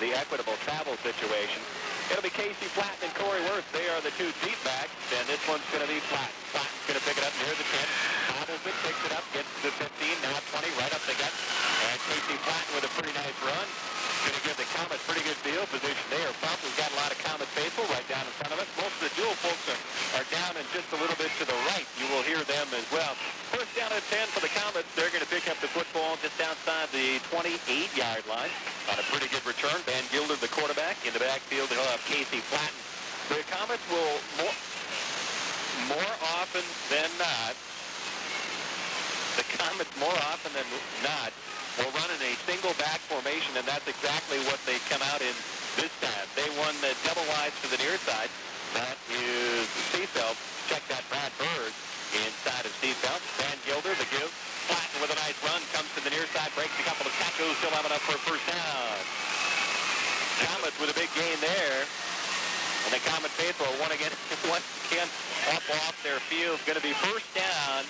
the equitable travel situation. It'll be Casey Flatton and Corey Worth. They are the two deep backs, and this one's going to be Flatton. Flatton's going to pick it up near the 10. Bobbles it, picks it up, gets to the 15, now 20, right up the gut. And Casey Flatton with a pretty nice run. Going to give the Comets pretty good field position there. Probably got a lot of Comet faithful right down in front of us. Most of the Deuel folks are down and just a little bit to the right. You will hear them as well. First down at 10 for the Comets. They're going to pick up the football just outside the 28-yard line. On a pretty good return. Van Gilder, the quarterback. In the backfield, he'll have Casey Flatton. The Comets will more often than not, will run in a single back formation, and that's exactly what they come out in this time. They won the double wides to the near side. That is Seafeld. Check that, Brad Bird inside of Seafeld. Van Gilder, the give. Flatton with a nice run, comes to the near side, breaks a couple of tackles, still have enough for a first down. Comets with a big gain there. And the Comet faithful once again up off their field. Going to be first down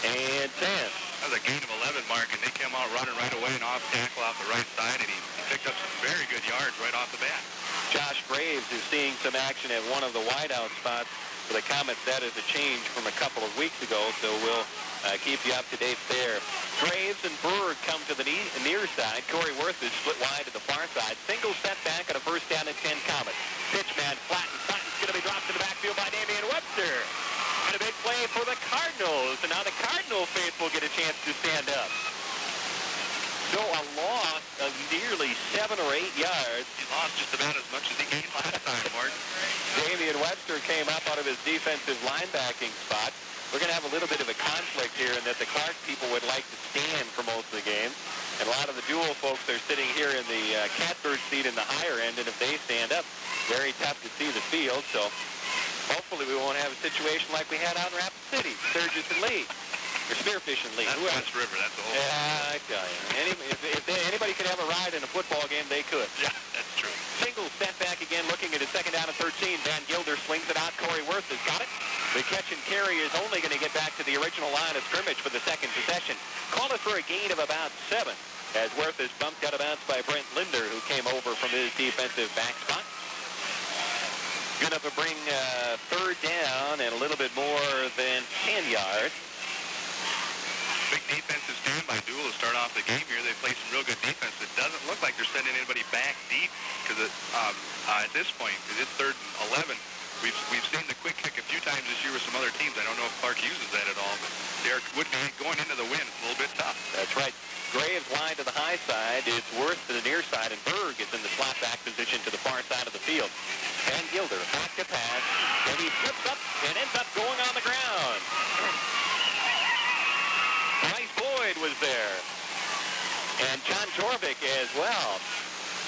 and 10. That was a gain of 11, Mark, and they came out running right away and off tackle off the right side, and he picked up some very good yards right off the bat. Josh Graves is seeing some action at one of the wideout spots for the Comets. That is a change from a couple of weeks ago, so we'll keep you up to date there. Graves and Berg come to the near side. Corey Worth is split wide to the far side. Single setback at a first down and 10 Comets. Pitch man, Flatton. Flatton's going to be dropped in the backfield by Damian Webster. And a big play for the Cardinals. And now the Cardinal faithful get a chance to stand up. So a loss of nearly 7 or 8 yards. He lost just about as much as he gained last time, Martin. Damian Webster came up out of his defensive linebacking spot. We're going to have a little bit of a conflict here in that the Clark people would like to stand for most of the game. And a lot of the Deuel folks are sitting here in the catbird seat in the higher end. And if they stand up, very tough to see the field. So hopefully we won't have a situation like we had out in Rapid City, Sturgis and Lee. Or Spearfish and Lee. That's West River, that's the whole I tell you. If anybody could have a ride in a football game, they could. Yeah, that's true. Single setback again, looking at a second down and 13. Van Gilder swings it out. Corey Worth has got it. The catch and carry is only going to get back to the original line of scrimmage for the second possession. Call it for a gain of about 7, as Worth is bumped out of bounds by Brent Linder, who came over from his defensive back spot. Going to bring third down and a little bit more than 10 yards. Big defensive stand by Deuel to start off the game here. They play some real good defense. It doesn't look like they're sending anybody back deep because at this point, because it's 3rd and 11. We've seen the quick kick a few times this year with some other teams. I don't know if Clark uses that at all, but they would be going into the wind. It's a little bit tough. That's right. Graves line to the high side. It's Worth to the near side, and Berg is in the slot back position to the far side of the field. Van Gilder back to pass, and he slips up and ends up going on the ground. Bryce Boyd was there, and John Jorvik as well.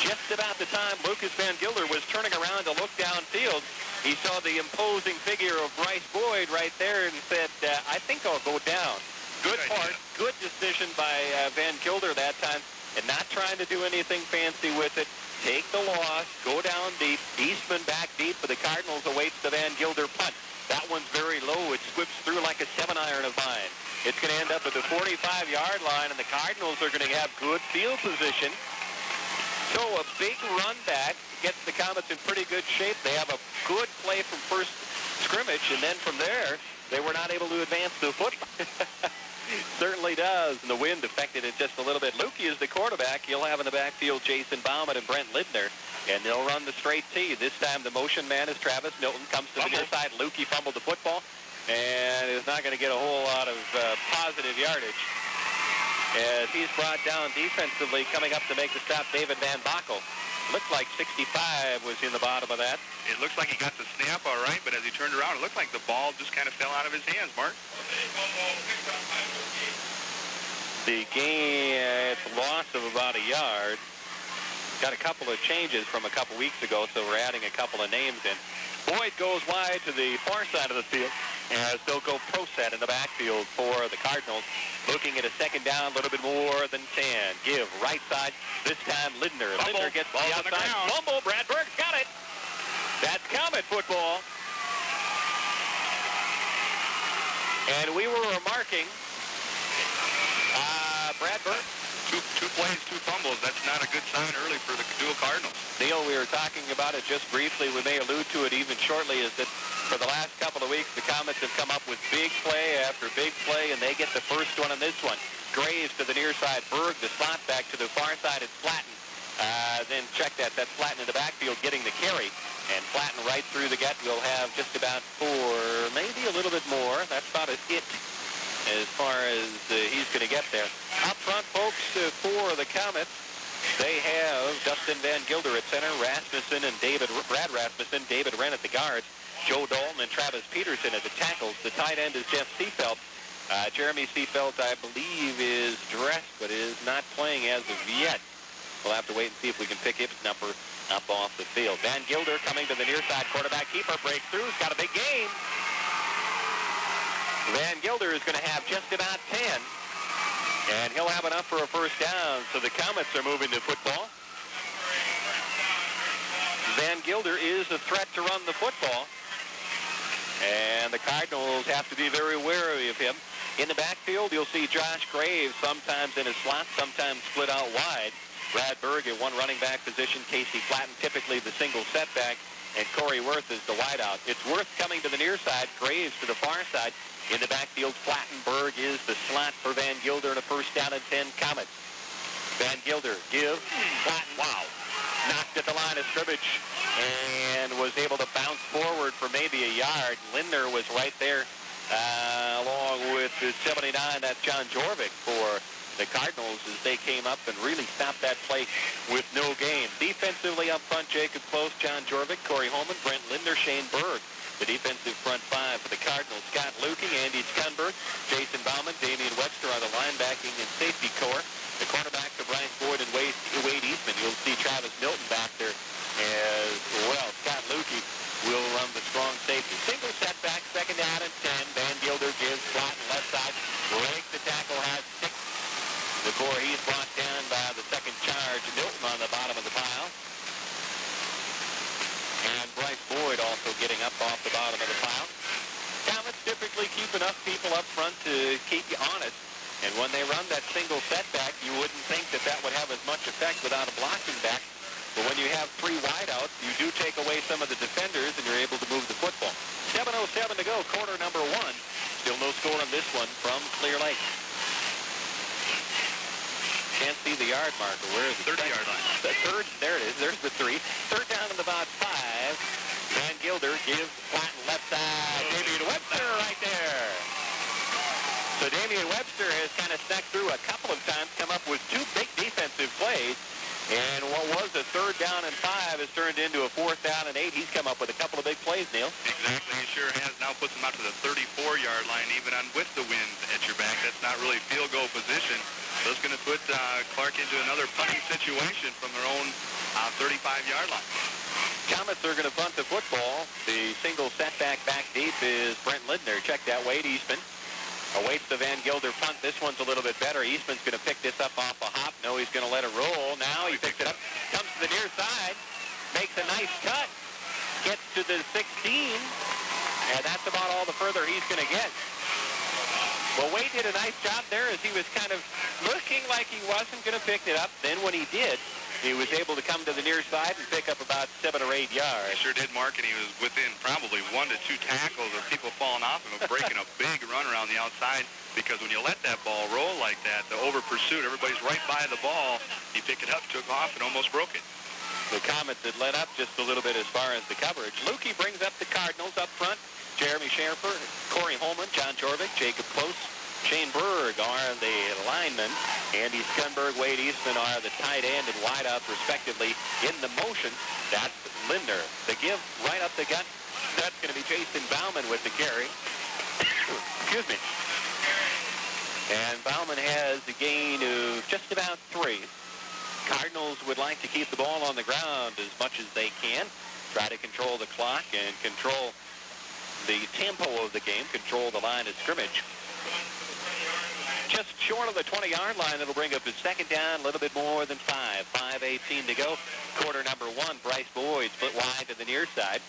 Just about the time Lucas Van Gilder was turning around to look downfield, he saw the imposing figure of Bryce Boyd right there and said, I think I'll go down. Good part, good decision by Van Gilder that time, and not trying to do anything fancy with it. Take the loss, go down deep. Eastman back deep, but the Cardinals awaits the Van Gilder punt. That one's very low. It squips through like a 7-iron of mine. It's going to end up at the 45-yard line, and the Cardinals are going to have good field position. So a big run back gets the Comets in pretty good shape. They have a good play from first scrimmage, and then from there, they were not able to advance the football. Certainly does, and the wind affected it just a little bit. Lukey is the quarterback. He'll have in the backfield Jason Baumann and Brent Lindner, and they'll run the straight tee. This time the motion man is Travis Milton. Comes to the near side. Lukey fumbled the football, and is not going to get a whole lot of positive yardage. As he's brought down defensively, coming up to make the stop, David Van Bockel. Looked like 65 was in the bottom of that. It looks like he got the snap all right, but as he turned around, it looked like the ball just kind of fell out of his hands, Mark. The game, it's a loss of about a yard. Got a couple of changes from a couple weeks ago, so we're adding a couple of names in. Boyd goes wide to the far side of the field, as they'll go pro set in the backfield for the Cardinals. Looking at a second down, a little bit more than 10. Give right side. This time Lindner. Fumble. Lindner gets the outside. Fumble. Bradberg's got it. That's Comet football. And we were remarking, Bradberg. Two plays, 2 fumbles. That's not a good sign early for the Deuel Cardinals. we were talking about it just briefly. We may allude to it even shortly, is that for the last couple of weeks, the Comets have come up with big play after big play, and they get the first one on this one. Graves to the near side. Berg, the slot back to the far side. It's Flatten. Then check that. That's Flatten in the backfield getting the carry. And Flatten right through the gut. We'll have just about 4, maybe a little bit more. That's about it as far as he's going to get there. Up front, folks, for the Comets, they have Dustin Van Gilder at center, Rasmussen and Brad Rasmussen, David Wren at the guards, Joe Dalton and Travis Peterson at the tackles. The tight end is Jeff Seafelt. Jeremy Seafelt, I believe, is dressed, but is not playing as of yet. We'll have to wait and see if we can pick his number up off the field. Van Gilder coming to the near side. Quarterback keeper breaks through. He's got a big game. Van Gilder is going to have just about 10. And he'll have enough for a first down. So the Comets are moving to football. Van Gilder is a threat to run the football. And the Cardinals have to be very wary of him. In the backfield, you'll see Josh Graves sometimes in his slot, sometimes split out wide. Brad Berg at one running back position. Casey Flatten typically the single setback. And Corey Worth is the wideout. It's Worth coming to the near side. Graves to the far side. In the backfield, Flattenberg is the slot for Van Gilder and a first down and 10 Comets. Van Gilder gives. Flatten, wow. Knocked at the line of scrimmage and was able to bounce forward for maybe a yard. Lindner was right there along with the 79. That's John Jorvik for the Cardinals as they came up and really stopped that play with no gain. Defensively up front, Jacob Close, John Jorvik, Corey Holman, Brent Lindner, Shane Berg. The defensive front five for the Cardinals. Scott Lukey, Andy Skunberg, Jason Bauman, Damian Webster are the linebacking and safety core. The cornerback to Bryce Boyd and Wade Eastman. You'll see Travis Milton back there as well. Scott Lukey will run the strong safety. Single setback, second down and 10. Van Gilder gives Flatten left side. Breaks the tackle, has 6 before he's brought down by the second charge. Milton on the bottom of the pile. And Bryce Boyd also getting up off the bottom of the pile. Comets typically keep enough people up front to keep you honest. And when they run that single setback, you wouldn't think that that would have as much effect without a blocking back. But when you have 3 wideouts, you do take away some of the defenders, and you're able to move the football. 7:07 to go, quarter number 1. Still no score on this one from Clear Lake. Can't see the yard marker. Where is it? 30-yard line. The third, there it is. There's the 3. Third down and about 5. Van Gilder gives Flatten left side. Damian Webster right there. So Damian Webster has kind of snuck through a couple of times, come up with 2 big defensive plays. And what was a third down and 5 has turned into a fourth down and 8. He's come up with a couple of big plays, Neil. Exactly, he sure has. Now puts him out to the 34-yard line, even on with the wind at your back. That's not really field goal position. So it's going to put Clark into another punting situation from their own 35-yard line. Comets are going to punt the football. The single setback back deep is Brent Lindner. Check that, Wade Eastman awaits the Van Gilder punt. This one's a little bit better. Eastman's going to pick this up off a hop. No, he's going to let it roll. Now he picks it up, comes to the near side, makes a nice cut, gets to the 16, and that's about all the further he's going to get. Well, Wade did a nice job there as he was kind of looking like he wasn't going to pick it up. Then when he did, he was able to come to the near side and pick up about 7 or 8 yards. He sure did, Mark, and he was within probably 1 to 2 tackles of people falling off him and breaking a big run around the outside, because when you let that ball roll like that, the over pursuit, everybody's right by the ball. He picked it up, took off, and almost broke it. The Comets had let up just a little bit as far as the coverage. Lukey brings up the Cardinals up front. Jeremy Schaefer, Corey Holman, John Jorvik, Jacob Close, Shane Berg are the linemen. Andy Skunberg, Wade Eastman are the tight end and wideout, respectively. In the motion, that's Lindner. The give right up the gut. That's going to be Jason Bauman with the carry. Excuse me. And Bauman has a gain of just about 3. Cardinals would like to keep the ball on the ground as much as they can. Try to control the clock and control the tempo of the game, control the line of scrimmage. Just short of the 20-yard line, it'll bring up his second down, a little bit more than 5. 5:18 to go. Quarter number 1, Bryce Boyd split wide to the near side.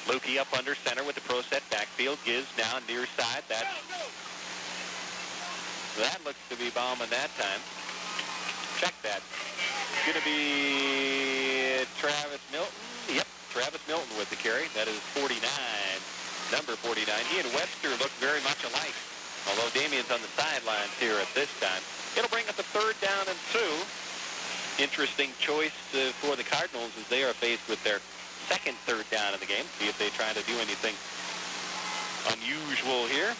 Lukey up under center with the pro set backfield. Gives now near side. That looks to be Bauman that time. Check that. It's going to be Travis Milton. number 49. He and Webster look very much alike, although Damien's on the sidelines here at this time. It'll bring up a 3rd down and 2. Interesting choice for the Cardinals as they are faced with their second 3rd down of the game. See if they try to do anything unusual here.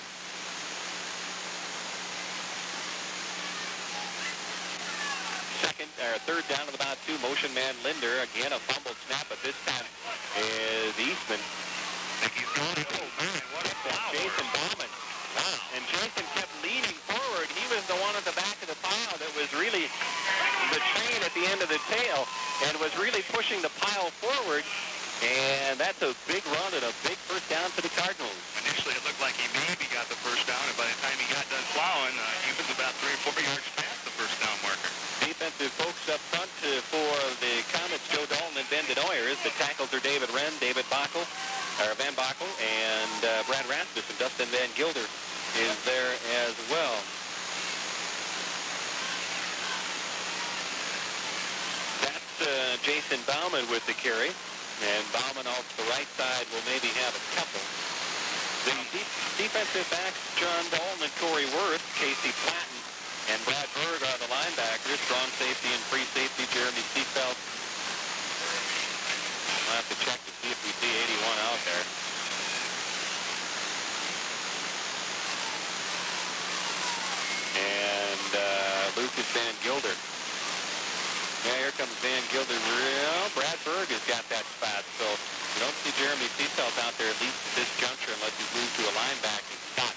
Third down at about 2. Motion man Linder. Again, a fumbled snap, but this time is Eastman. I think he's got it. Oh, man, what a foul. Jason Bauman. Wow. And Jason kept leaning forward. He was the one at the back of the pile that was really the train at the end of the tail and was really pushing the pile forward. And that's a big run and a big first down for the Cardinals. Initially, it looked like he maybe got the first down, and by the time he got done plowing, he was about 3 or 4 yards past the first down marker. Defensive folks up front for the Comets, Joe Dalton and Ben Denoyers. The tackles are David Wren, Van Bockel, and Brad Rasmussen. Dustin Van Gilder is there as well. That's Jason Bauman with the carry. And Bauman off the right side will maybe have a couple. The defensive backs, John Dalton and Corey Worth, Casey Platten, and Brad Berg are the linebackers. Strong safety and free safety, Jeremy Seafeld. I'll have to check to see if we see 81 out there. And Lucas Van Gilder. Yeah, here comes Van Gilder. Brad Berg has got that spot, so you don't see Jeremy Seafeld out there at least at this juncture unless he's moved to a linebacking spot.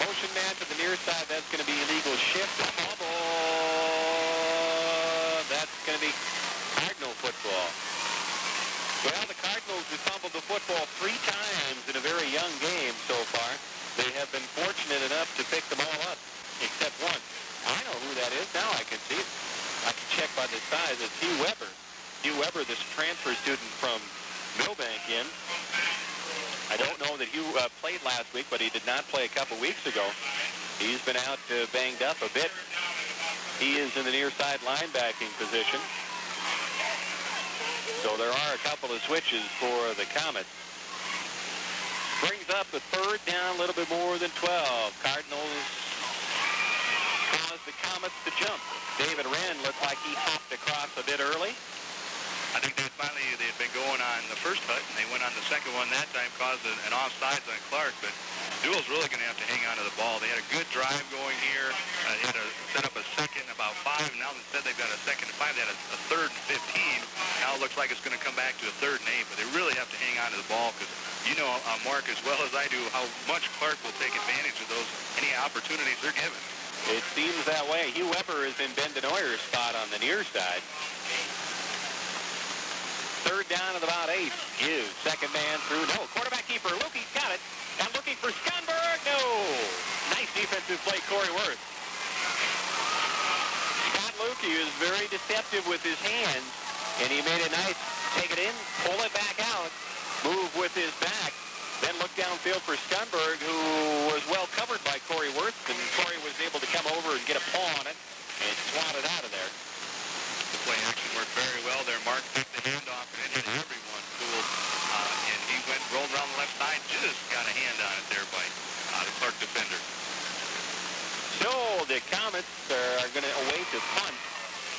Motion man to the near side. That's going to be illegal shift. Fumble. That's going to be Cardinal football. Well, the Cardinals have fumbled the football 3 times in a very young game so far. They have been fortunate enough to pick them all up, except one. I know who that is. Now I can see it. I can check by the size. It's Hugh Weber. Hugh Weber, this transfer student from Millbank in. I don't know that Hugh played last week, but he did not play a couple weeks ago. He's been out banged up a bit. He is in the near side linebacking position. So there are a couple of switches for the Comets. Brings up the 3rd down, a little bit more than 12. Cardinals cause the Comets to jump. David Wren looked like he hopped across a bit early. I think they had been going on the first hut, and they went on the second one that time, caused an offsides on Clark, but Deuel's really going to have to hang on to the ball. They had a good drive going here. They had to set up a 2nd and about 5. Now instead they've got a 2nd and 5. They had a 3rd and 15. Now it looks like it's going to come back to a 3rd and 8, but they really have to hang on to the ball because you know, Mark, as well as I do, how much Clark will take advantage of any opportunities they're given. It seems that way. Hugh Weber is in Ben Denoyer's spot on the near side. 3rd down at about 8. Gives second man through. No, quarterback keeper. Lukey's got it. And looking for Skunberg. No. Nice defensive play, Corey Worth. Scott Lukey is very deceptive with his hands, and he made a nice take it in, pull it back out, move with his back, then look downfield for Skunberg, who was well covered by Corey Worth, and Corey was able to come over and get a paw on it and swat it out of there. The play action worked very well there. Mark took the handoff and it hit everyone. Cool. And he rolled around the left side, just got a hand on it there by the Clark defender. So the Comets are going to await the punt.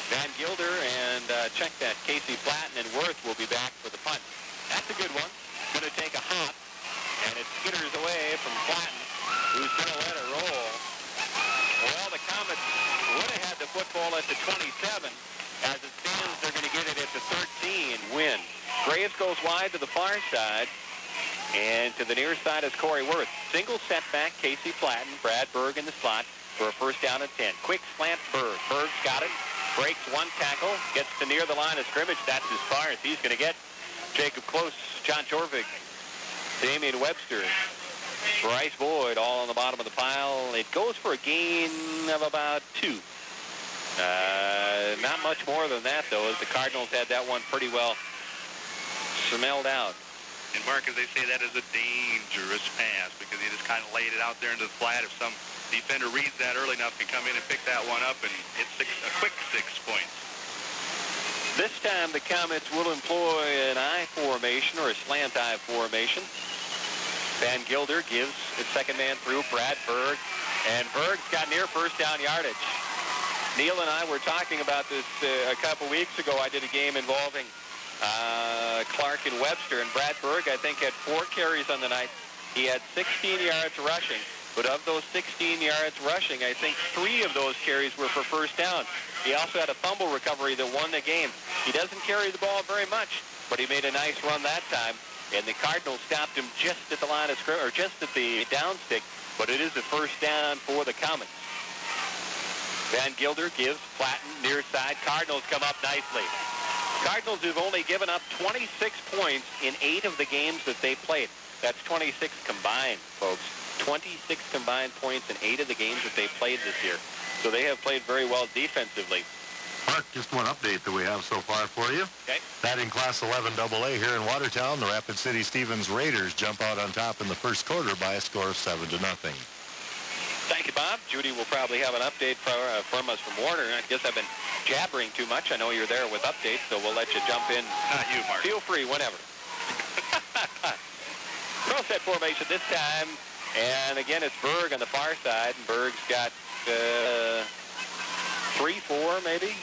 Van Gilder and check that. Casey Platten and Worth will be back for the punt. That's a good one. Going to take a hop, and it skitters away from Platten, who's going to let it roll. Well, the Comets would have had the football at the 27. As it stands, they're going to get it at the 13. Win. Graves goes wide to the far side, and to the near side is Corey Worth. Single setback, Casey Platten, Brad Berg in the slot for a first down and 10. Quick slant, Berg. Berg's got it. Breaks one tackle, gets to near the line of scrimmage. That's as far as he's going to get. Jacob Close, John Jorvik, Damien Webster, Bryce Boyd, all on the bottom of the pile. It goes for a gain of about 2. Not much more than that, though, as the Cardinals had that one pretty well smelled out. And, Mark, as they say, that is a dangerous pass because he just kind of laid it out there into the flat. If some defender reads that early enough, can come in and pick that one up, and it's a quick 6 points. This time the Comets will employ an I formation or a slant I formation. Van Gilder gives the second man through, Brad Berg, and Berg's got near first down yardage. Neil and I were talking about this a couple weeks ago. I did a game involving Clark and Webster, and Brad Berg, I think, had 4 carries on the night. He had 16 yards rushing, but of those 16 yards rushing, I think 3 of those carries were for first down. He also had a fumble recovery that won the game. He doesn't carry the ball very much, but he made a nice run that time. And the Cardinals stopped him just at the line of scrimmage, or just at the down stick, but it is a first down for the Comets. Van Gilder gives Platten near side. Cardinals come up nicely. Cardinals have only given up 26 points in 8 of the games that they played. That's 26 combined, folks. 26 combined points in 8 of the games that they played this year. So they have played very well defensively. Mark, just one update that we have so far for you. Okay. That in Class 11 AA here in Watertown, the Rapid City Stevens Raiders jump out on top in the first quarter by a score of 7-0. Thank you, Bob. Judy will probably have an update from us from Warner. I guess I've been jabbering too much. I know you're there with updates, so we'll let you jump in. Not you, Mark. Feel free whenever. Pro set formation this time. And again, it's Berg on the far side. And Berg's got 3-4 maybe.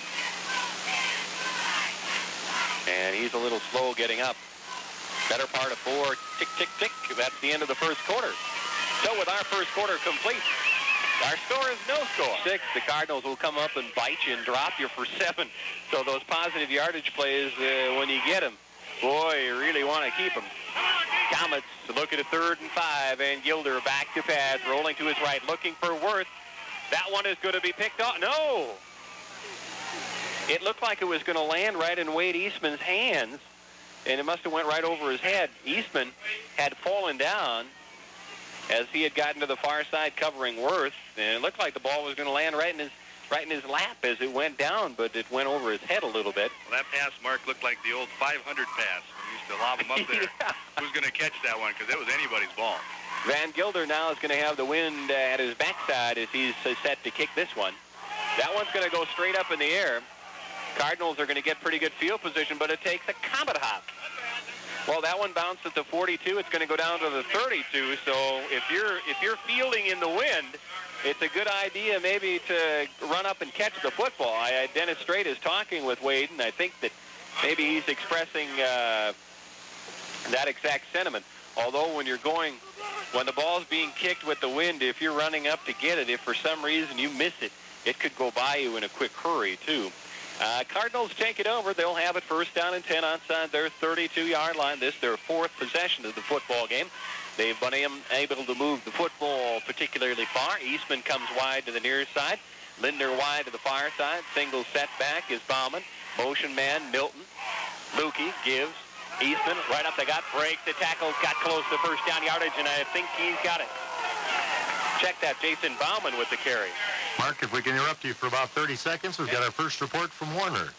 And he's a little slow getting up. Better part of 4. Tick, tick, tick. That's the end of the first quarter. So with our first quarter complete, our score is no score. 6, the Cardinals will come up and bite you and drop you for 7. So those positive yardage plays, when you get them, boy, you really want to keep them. Comets look at a 3rd and 5, and Gilder back to pass, rolling to his right, looking for Worth. That one is going to be picked off. No! It looked like it was going to land right in Wade Eastman's hands, and it must have went right over his head. Eastman had fallen down as he had gotten to the far side covering Worth, and it looked like the ball was going to land right in his lap as it went down, but it went over his head a little bit. Well, that pass, Mark, looked like the old 500 pass. We used to lob him up there. Yeah. Who's going to catch that one? Because it was anybody's ball. Van Gilder now is going to have the wind at his backside as he's set to kick this one. That one's going to go straight up in the air. Cardinals are going to get pretty good field position, but it takes a comet hop. Well, that one bounced at the 42. It's going to go down to the 32. So if you're fielding in the wind, it's a good idea maybe to run up and catch the football. Dennis Strait is talking with Wade, and I think that maybe he's expressing that exact sentiment. Although when the ball's being kicked with the wind, if you're running up to get it, if for some reason you miss it, it could go by you in a quick hurry too. Cardinals take it over. They'll have it first down and 10 outside their 32-yard line. This their 4th possession of the football game. They've been able to move the football particularly far. Eastman comes wide to the near side. Lindner wide to the far side. Single setback is Bauman. Motion man, Milton. Lukey gives. Eastman right up the gut, breaks the tackle, got close to first down yardage, and I think he's got it. Check that, Jason Bauman with the carry. Mark, if we can interrupt you for about 30 seconds, we've got our first report from Warner.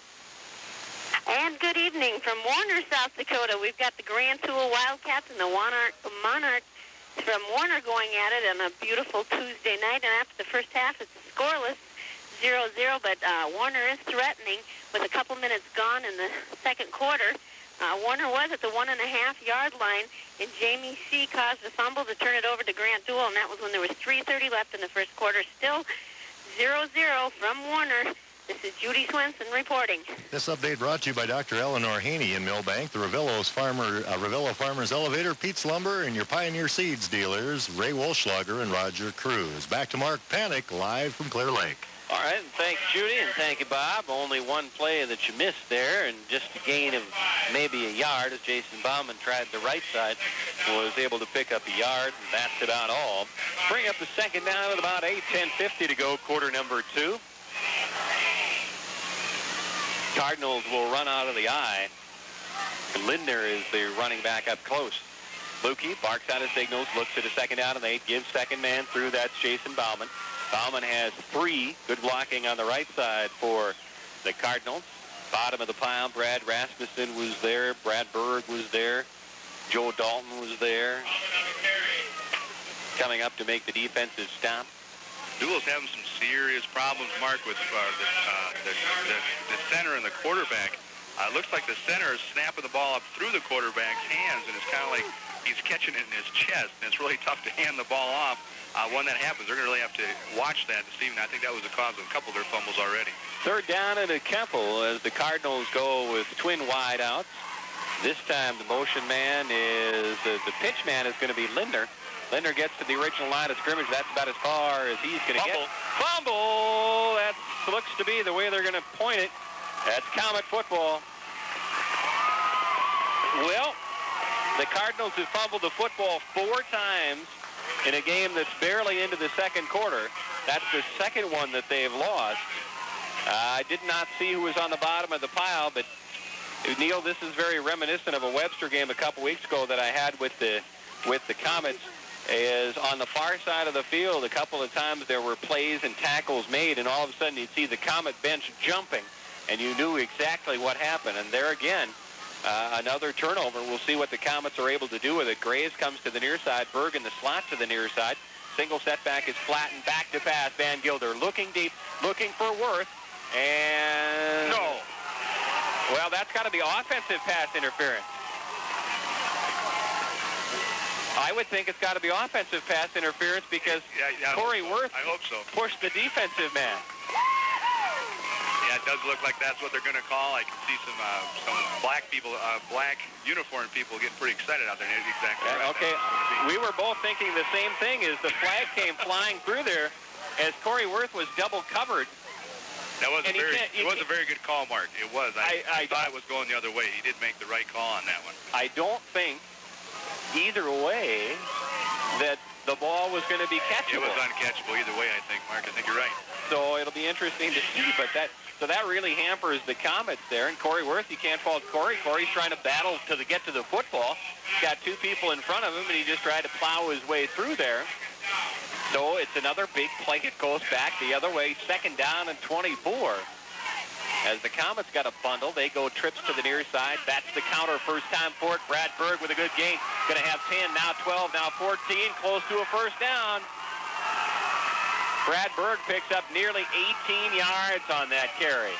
And good evening from Warner, South Dakota. We've got the Grand Tool Wildcats and the Monarchs from Warner going at it on a beautiful Tuesday night. And after the first half, it's scoreless, 0-0. But Warner is threatening with a couple minutes gone in the second quarter. Warner was at the 1.5-yard line, and Jamie C. caused a fumble to turn it over to Grant Deuel, and that was when there was 3:30 left in the first quarter. Still 0-0 from Warner. This is Judy Swenson reporting. This update brought to you by Dr. Eleanor Haney in Millbank, the Ravillo Farmers Elevator, Pete's Lumber, and your Pioneer Seeds dealers, Ray Wolschlager and Roger Cruz. Back to Mark Panic, live from Clear Lake. All right, and thanks, Judy, and thank you, Bob. Only one play that you missed there, and just a gain of maybe a yard as Jason Bauman tried the right side, was able to pick up a yard, and that's about all. Bring up the second down with about 10:50 to go, quarter number 2. Cardinals will run out of the eye. Lindner is the running back up close. Lukey barks out his signals, looks at a second down and 8, gives second man through. That's Jason Bauman. Bauman has 3. Good blocking on the right side for the Cardinals. Bottom of the pile, Brad Rasmussen was there. Brad Berg was there. Joe Dalton was there. Coming up to make the defensive stop. Deuel's having some serious problems, Mark, with the center and the quarterback. It looks like the center is snapping the ball up through the quarterback's hands, and it's kind of like he's catching it in his chest, and it's really tough to hand the ball off. When that happens, they're going to really have to watch that this evening. I think that was the cause of a couple of their fumbles already. Third down and a couple as the Cardinals go with twin wideouts. This time the motion man is, the pitch man is going to be Lindner. Lindner gets to the original line of scrimmage. That's about as far as he's going to get. Fumble! That looks to be the way they're going to point it. That's Comet football. Well, the Cardinals have fumbled the football 4 times in a game that's barely into the second quarter. That's the second one that they've lost. I did not see who was on the bottom of the pile, but Neil, this is very reminiscent of a Webster game a couple weeks ago that I had with the Comets. Is on the far side of the field, a couple of times there were plays and tackles made, and all of a sudden you'd see the Comet bench jumping, and you knew exactly what happened. And there again, another turnover. We'll see what the Comets are able to do with it. Graves comes to the near side. Berg in the slot to the near side. Single setback is flattened. Back to pass. Van Gilder looking deep, looking for Worth. And... no. Well, that's got to be offensive pass interference. I would think it's got to be offensive pass interference because Corey Worth I hope so. Pushed the defensive man. Yeah, it does look like that's what they're going to call. I can see some black people, black uniformed people getting pretty excited out there. And it's exactly right. Okay, we were both thinking the same thing as the flag came flying through there as Corey Worth was double covered. That was it was a very good call, Mark. It was. I thought it was going the other way. He did make the right call on that one. I don't think either way that the ball was going to be catchable. It was uncatchable either way, I think, Mark. I think you're right. So it'll be interesting to see, but that really hampers the Comets there. And Corey Worth, you can't fault Corey. Corey's trying to battle to get to the football. He's got 2 people in front of him, and he just tried to plow his way through there. So it's another big play. It goes back the other way. Second down and 24. As the Comets got a bundle, they go trips to the near side. That's the counter. First time for it. Brad Berg with a good gain. Going to have 10, now 12, now 14. Close to a first down. Brad Berg picks up nearly 18 yards on that carry.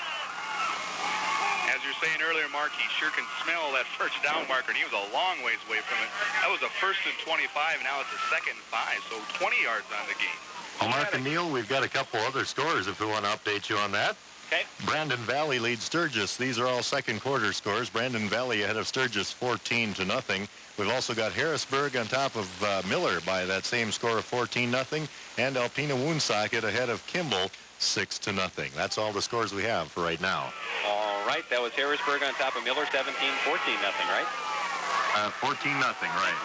As you're saying earlier, Mark, he sure can smell that first down marker, and he was a long ways away from it. That was a 1st and 25, and now it's a 2nd and 5, so 20 yards on the game. Well, Mark and Neil, we've got a couple other scores if we want to update you on that. Okay. Brandon Valley leads Sturgis. These are all second quarter scores. Brandon Valley ahead of Sturgis 14-0. We've also got Harrisburg on top of Miller by that same score of 14-0. And Alpena Woonsocket ahead of Kimball 6-0. That's all the scores we have for right now. All right. That was Harrisburg on top of Miller 17-14-0, right? 14-0, right.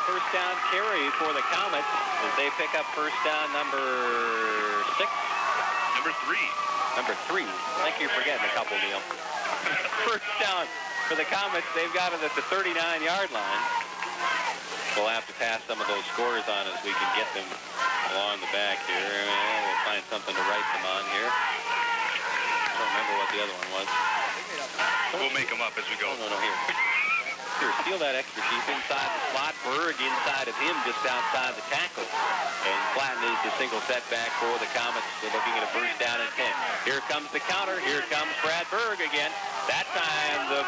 First down carry for the Comets as they pick up first down number 6. Number 3. Number 3. I think you're forgetting a couple, Neil. First down for the Comets. They've got it at the 39-yard line. We'll have to pass some of those scores on as we can get them along the back here. We'll find something to write them on here. I don't remember what the other one was. We'll make them up as we go. No, here. Here, steal that extra chief inside the slot. Berg inside of him just outside the tackle. And Flatten is the single setback for the Comets. They're looking at a first down and 10. Here comes the counter. Here comes Brad Berg again. That time the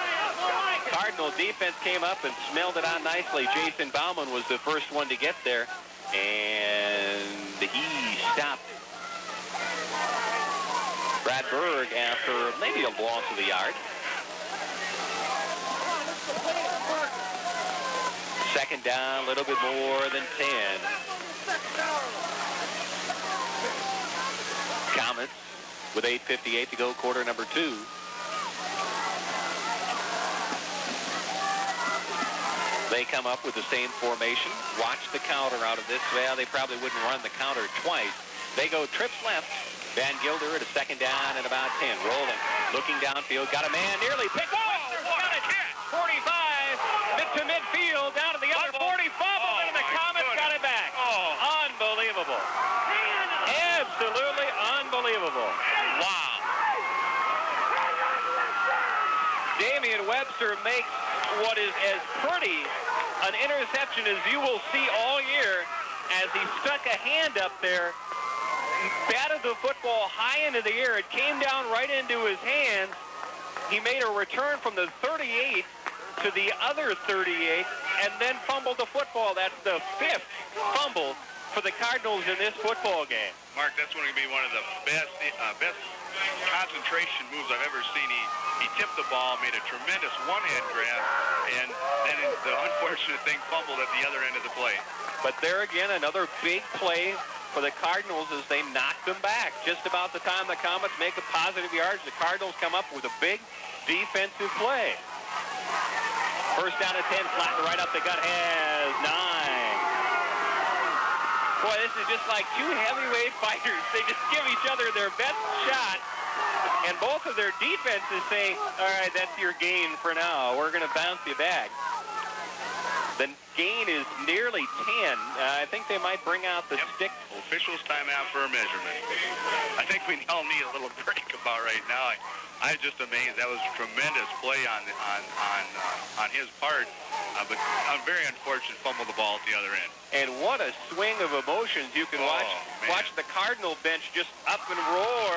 Cardinal defense came up and smelled it out nicely. Jason Bauman was the first one to get there. And he stopped Brad Berg after maybe a loss of the yard. Second down, a little bit more than 10. Comets with 8:58 to go, quarter number 2. They come up with the same formation. Watch the counter out of this. Well, they probably wouldn't run the counter twice. They go trips left. Van Gilder at a second down and about 10. Rolling, looking downfield. Got a man nearly picked. Got it. 45. Mid to midfield. Down to the other 40. Fumble, and the Comets got it back. Unbelievable. Absolutely unbelievable. Wow. Damian Webster makes what is as pretty an interception as you will see all year as he stuck a hand up there, batted the football high into the air. It came down right into his hands, he made a return from the 38 to the other 38 and then fumbled the football. That's the 5th fumble for the Cardinals in this football game. Mark, that's going to be one of the best concentration moves I've ever seen. He tipped the ball, made a tremendous one-hand grab, and then the unfortunate thing fumbled at the other end of the play. But there again, another big play for the Cardinals as they knock them back. Just about the time the Comets make a positive yards, the Cardinals come up with a big defensive play. First down at 10, Flatten right up the gut, has 9. Boy, this is just like two heavyweight fighters. They just give each other their best shot, and both of their defenses say, all right, that's your gain for now. We're going to bounce you back. The gain is nearly 10. I think they might bring out the stick. Officials timeout for a measurement. I think we all need a little break about right now. I'm just amazed. That was a tremendous play on his part, but a very unfortunate fumble the ball at the other end. And what a swing of emotions. You can watch the Cardinal bench just up and roar,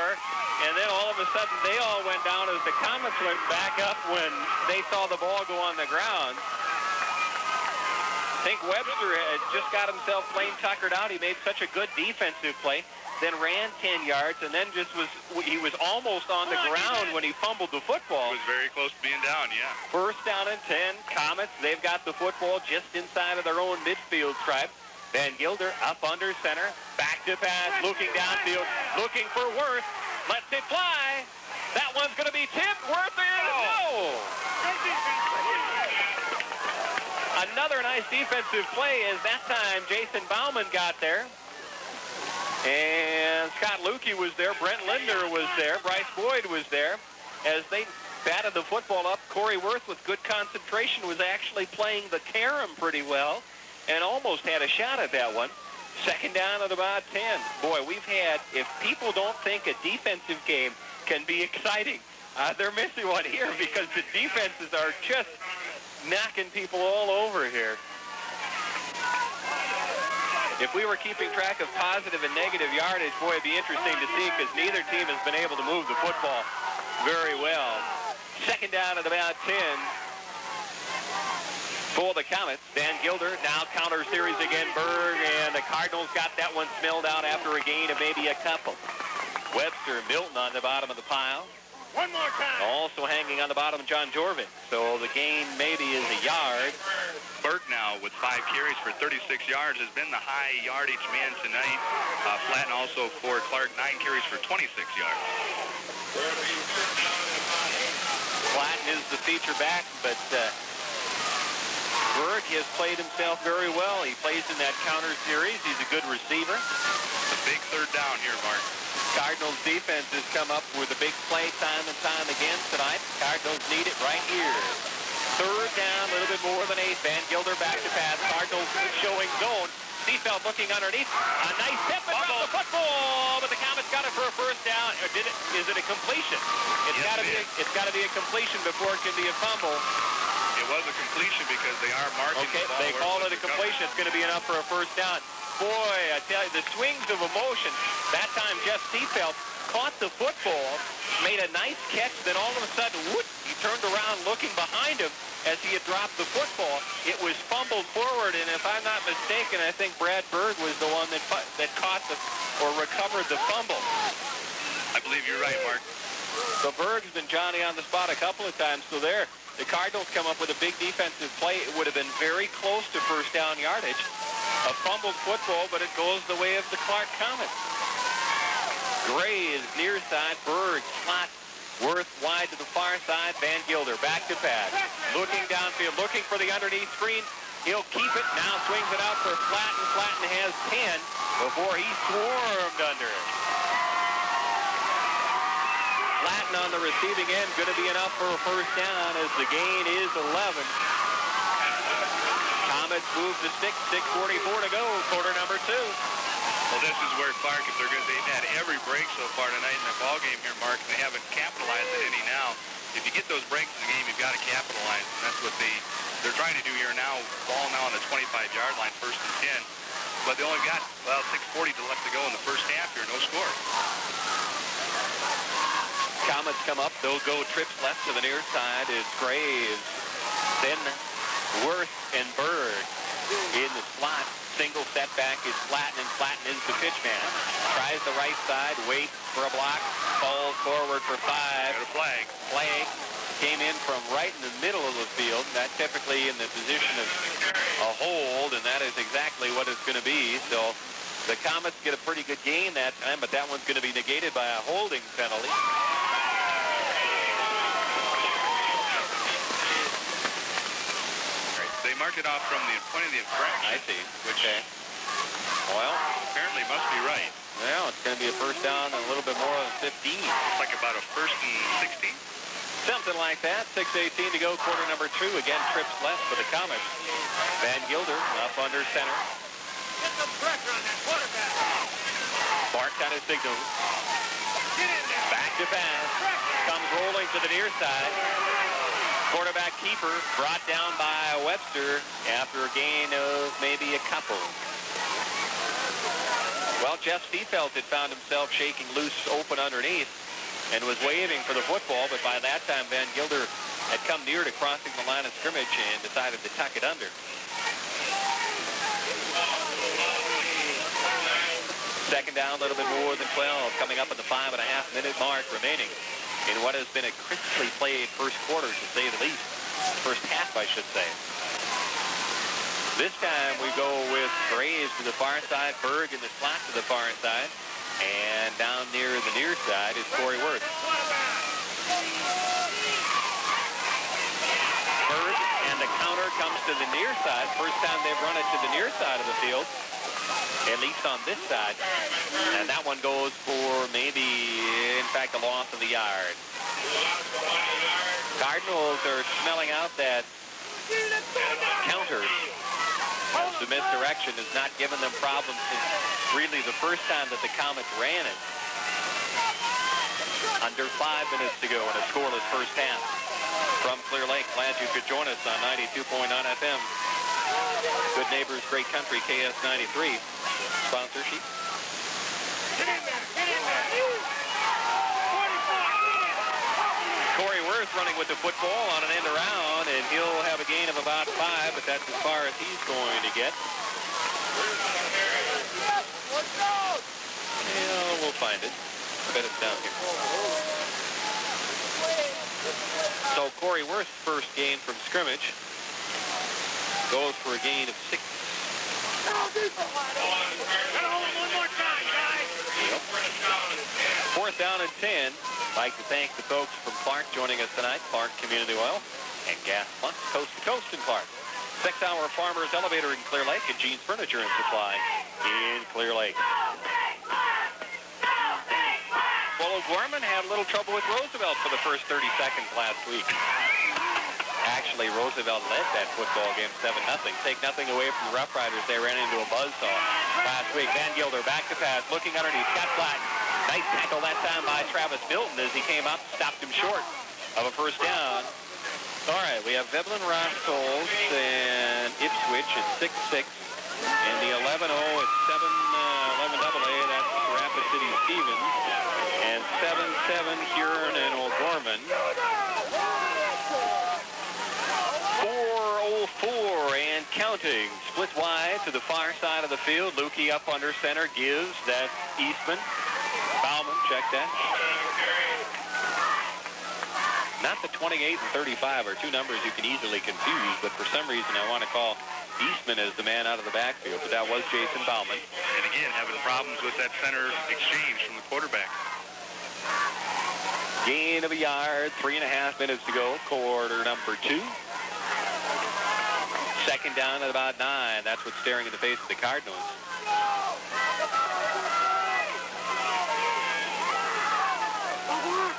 and then all of a sudden they all went down as the Comets went back up when they saw the ball go on the ground. I think Webster had just got himself plain tuckered out. He made such a good defensive play, then ran 10 yards, and then he was almost on the ground when he fumbled the football. He was very close to being down, yeah. First down and 10. Comets, they've got the football just inside of their own midfield stripe. Van Gilder up under center, back to pass, looking downfield, looking for Worth. Lets it fly. That one's going to be tipped. Worth is no. Another nice defensive play as that time Jason Bauman got there. And Scott Lukey was there. Brent Lindner was there. Bryce Boyd was there. As they batted the football up, Corey Worth with good concentration was actually playing the carom pretty well and almost had a shot at that one. Second down at about 10. Boy, we've had, if people don't think a defensive game can be exciting, they're missing one here because the defenses are just knocking people all over here. If we were keeping track of positive and negative yardage, boy, it'd be interesting to see because neither team has been able to move the football very well. Second down at about 10 for the Comets. Van Gilder now counter series again. Berg, and the Cardinals got that one smelled out after a gain of maybe a couple. Webster, Milton on the bottom of the pile. One more time. Also hanging on the bottom, John Jorvin. So the gain maybe is a yard. Burke now with 5 carries for 36 yards has been the high yardage man tonight. Flatten also for Clark, 9 carries for 26 yards. Flatten is the feature back, but Berg has played himself very well. He plays in that counter series. He's a good receiver. A big third down here, Mark. Cardinals defense has come up with a big play time and time again tonight. Cardinals need it right here. Third down, a little bit more than 8. Van Gilder back to pass. Cardinals showing zone. Seafeld looking underneath. A nice step and drop the football, but the Comets got it for a first down. Or is it a completion? It's got to be a completion before it can be a fumble. It was a completion because they are marking the ball. They call it a completion. It's going to be enough for a first down. Boy, I tell you, the swings of emotion. That time, Jeff Seafeld caught the football, made a nice catch, then all of a sudden, whoop, he turned around looking behind him as he had dropped the football. It was fumbled forward, and if I'm not mistaken, I think Brad Berg was the one that caught or recovered the fumble. I believe you're right, Mark. So Berg's been Johnny on the spot a couple of times, so there. The Cardinals come up with a big defensive play. It would have been very close to first down yardage. A fumbled football, but it goes the way of the Clark Comets. Gray is near side. Berg slot. Worth wide to the far side. Van Gilder back to pass. Looking downfield, looking for the underneath screen. He'll keep it. Now swings it out for Flatten. Flatten has 10 before he swarmed under it. Flatten on the receiving end, going to be enough for a first down as the gain is 11. Comets move the stick, 6:44 to go, quarter number 2. Well, this is where Clark, if they're good, they've had every break so far tonight in the ball game here, Mark, and they haven't capitalized on any now. If you get those breaks in the game, you've got to capitalize, and that's what they're trying to do here now. Ball now on the 25-yard line, first and 10. But they only got, 6:40 left to go in the first half here, no score. Comets come up. They'll go trips left to the near side. It's Graves. Then Worth and Berg in the slot. Single setback is Flatten, and Flatten is the pitch man. Tries the right side, waits for a block, falls forward for 5. Got a flag. Flag came in from right in the middle of the field. That's typically in the position of a hold, and that is exactly what it's going to be. So the Comets get a pretty good gain that time, but that one's going to be negated by a holding penalty. They marked it off from the point of the infraction. I see. Okay. Well, Apparently must be right. well, it's going to be a first down and a little bit more than 15. It's like about a 1st and 16. Something like that. 6:18 to go, quarter number 2. Again, trips left for the Comets. Van Gilder up under center. Get some pressure on that quarterback. Clark kind of signals. Get in there. Back to pass. Comes rolling to the near side. Quarterback keeper brought down by Webster after a gain of maybe a couple. Well, Jeff Stiefelt had found himself shaking loose open underneath and was waving for the football, but by that time Van Gilder had come near to crossing the line of scrimmage and decided to tuck it under. Second down, a little bit more than 12, coming up in the 5.5-minute mark remaining in what has been a crisply played first quarter, to say the least. First half, I should say. This time we go with Graves to the far side, Berg in the slot to the far side, and down near the near side is Corey Worth. Berg, and the counter comes to the near side. First time they've run it to the near side of the field, at least on this side. And that one goes for maybe, in fact, a loss of the yard. Cardinals are smelling out that counter. The misdirection has not given them problems since really the first time that the Comets ran it. Under 5 minutes to go in a scoreless first half. From Clear Lake, glad you could join us on 92.9 FM. Good Neighbors, Great Country, KS 93. Sponsor sheet. Get in there. Get in there. 44. Corey Worth running with the football on an end around, and he'll have a gain of about 5, but that's as far as he's going to get. Yeah, we'll find it. I bet it's down here. So Corey Worth's first gain from scrimmage goes for a gain of 6. One more time, guys. Yep. Fourth down and 10. Like to thank the folks from Clark joining us tonight. Clark Community Oil and Gas Plus, coast to coast in Clark. 6-hour Farmers Elevator in Clear Lake and Gene's Furniture and Supply in Clear Lake. Well, Gorman had a little trouble with Roosevelt for the first 30 seconds last week. Actually, Roosevelt led that football game 7-0. Take nothing away from the Rough Riders. They ran into a buzzsaw last week. Van Gilder back to pass, looking underneath. Got flat. Nice tackle that time by Travis Milton as he came up, stopped him short of a first down. All right, we have Veblen Roscoe's and Ipswich at 6-6. And the 11-0 at 11 AA, that's Rapid City Stevens. And 7-7 Huron and O'Gorman. 4:04 and counting. Split wide to the far side of the field. Lukey up under center gives. That's Eastman. Bauman, check that. Not the 28 and 35 are two numbers you can easily confuse, but for some reason I want to call Eastman as the man out of the backfield, but that was Jason Bauman. And again, having problems with that center exchange from the quarterback. Gain of a yard, 3.5 minutes to go, quarter number 2. Second down at about 9. That's what's staring in the face of the Cardinals.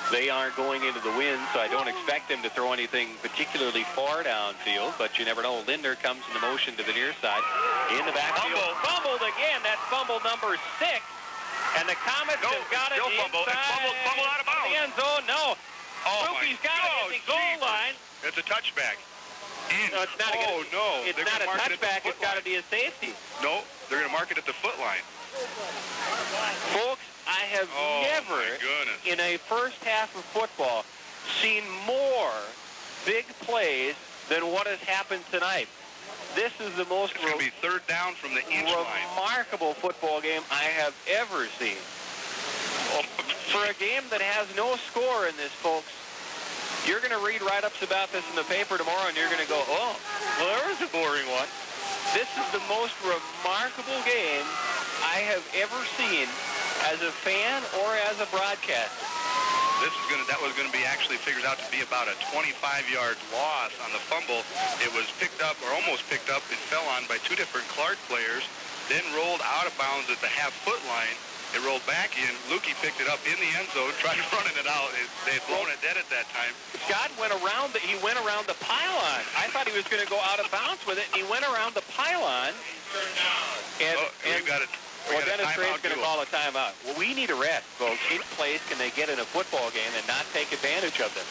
They aren't going into the wind, so I don't expect them to throw anything particularly far downfield, but you never know. Linder comes into motion to the near side. In the backfield. Fumbled again. That's fumble number 6. And the Comets have got it inside fumble out of bounds. the end zone. No. Ruki's got it at the goal line. It's a touchback. No, it's not It's not a touchback. It's got to be a safety. No, they're going to mark it at the foot line. Folks, I I have never, in a first half of football, seen more big plays than what has happened tonight. This is the most it's going to be third down from the inch line. Remarkable football game I have ever seen. For a game that has no score in this, folks, you're going to read write-ups about this in the paper tomorrow, and you're going to go, oh, well, there was a boring one. This is the most remarkable game I have ever seen as a fan or as a broadcaster. That was going to be actually figures out to be about a 25-yard loss on the fumble. It was picked up, or almost picked up, and fell on by two different Clark players, then rolled out of bounds at the half-foot line. It rolled back in. Lukey picked it up in the end zone, tried running it out. They had blown it dead at that time. Scott went around the pylon. I thought he was going to go out of bounds with it, and he went around the pylon. We got it. Well, Dennis Gray's going to call a timeout. Well, we need a rest, folks. How many plays can they get in a football game and not take advantage of them?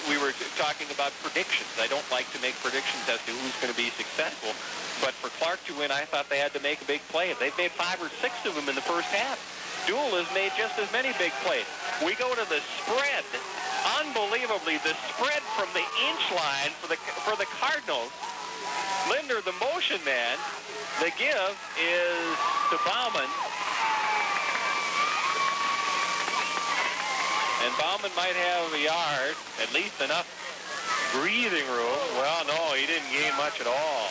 We were talking about predictions. I don't like to make predictions as to who's going to be successful. But for Clark to win, I thought they had to make a big play. They've made 5 or 6 of them in the first half. Deuel has made just as many big plays. We go to the spread. Unbelievably, the spread from the inch line for the Cardinals. Linder, the motion man. The give is to Bauman. And Bauman might have a yard, at least enough breathing room. Well, no, he didn't gain much at all.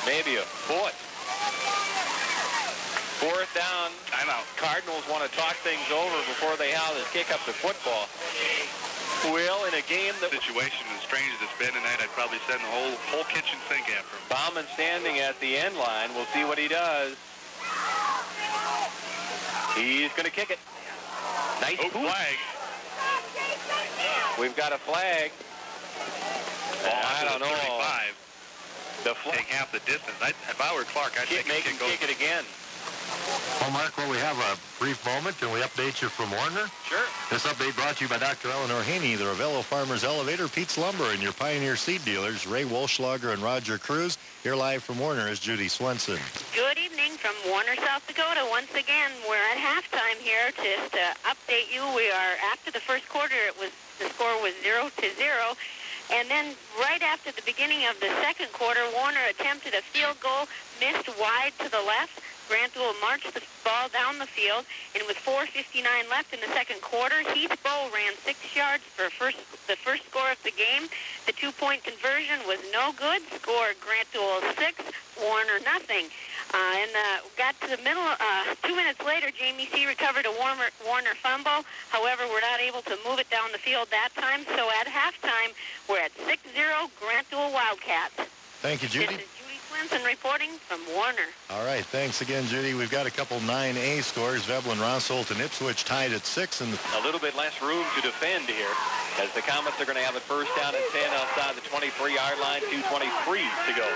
Maybe a foot. Fourth down. Timeout. Cardinals want to talk things over before they kick up the football. Well, in a game that... situation as strange as it's been tonight, I'd probably send the whole kitchen sink after him. Bauman standing at the end line. We'll see what he does. He's going to kick it. Nice flag. We've got a flag. I don't know. 35. Take half the distance. If I were Clark, I'd make him kick it again. Well, Mark, we have a brief moment. Can we update you from Warner? Sure. This update brought to you by Dr. Eleanor Haney, the Ravello Farmers Elevator, Pete's Lumber, and your Pioneer Seed dealers, Ray Wolschlager and Roger Cruz. Here live from Warner is Judy Swenson. Good evening from Warner, South Dakota. Once again, we're at halftime here. Just to update you, we are after the first quarter. The score was 0-0. And then right after the beginning of the second quarter, Warner attempted a field goal, missed wide to the left. Grant Deuel marched the ball down the field, and with 4:59 left in the second quarter, Heath Bowe ran 6 yards for the first score of the game. The 2-point conversion was no good. Scored Grant Deuel 6, Warner nothing. Got to the middle, 2 minutes later, Jamie C. recovered a Warner fumble. However, we're not able to move it down the field that time. So at halftime, we're at 6-0, Grant Deuel Wildcats. Thank you, Judy. This is Judy Swenson reporting from Warner. All right, thanks again, Judy. We've got a couple 9A scores. Veblen, Rossolt, and Ipswich tied at 6. And a little bit less room to defend here, as the Comets are going to have it first down and 10 outside the 23-yard line, 2:23 to go.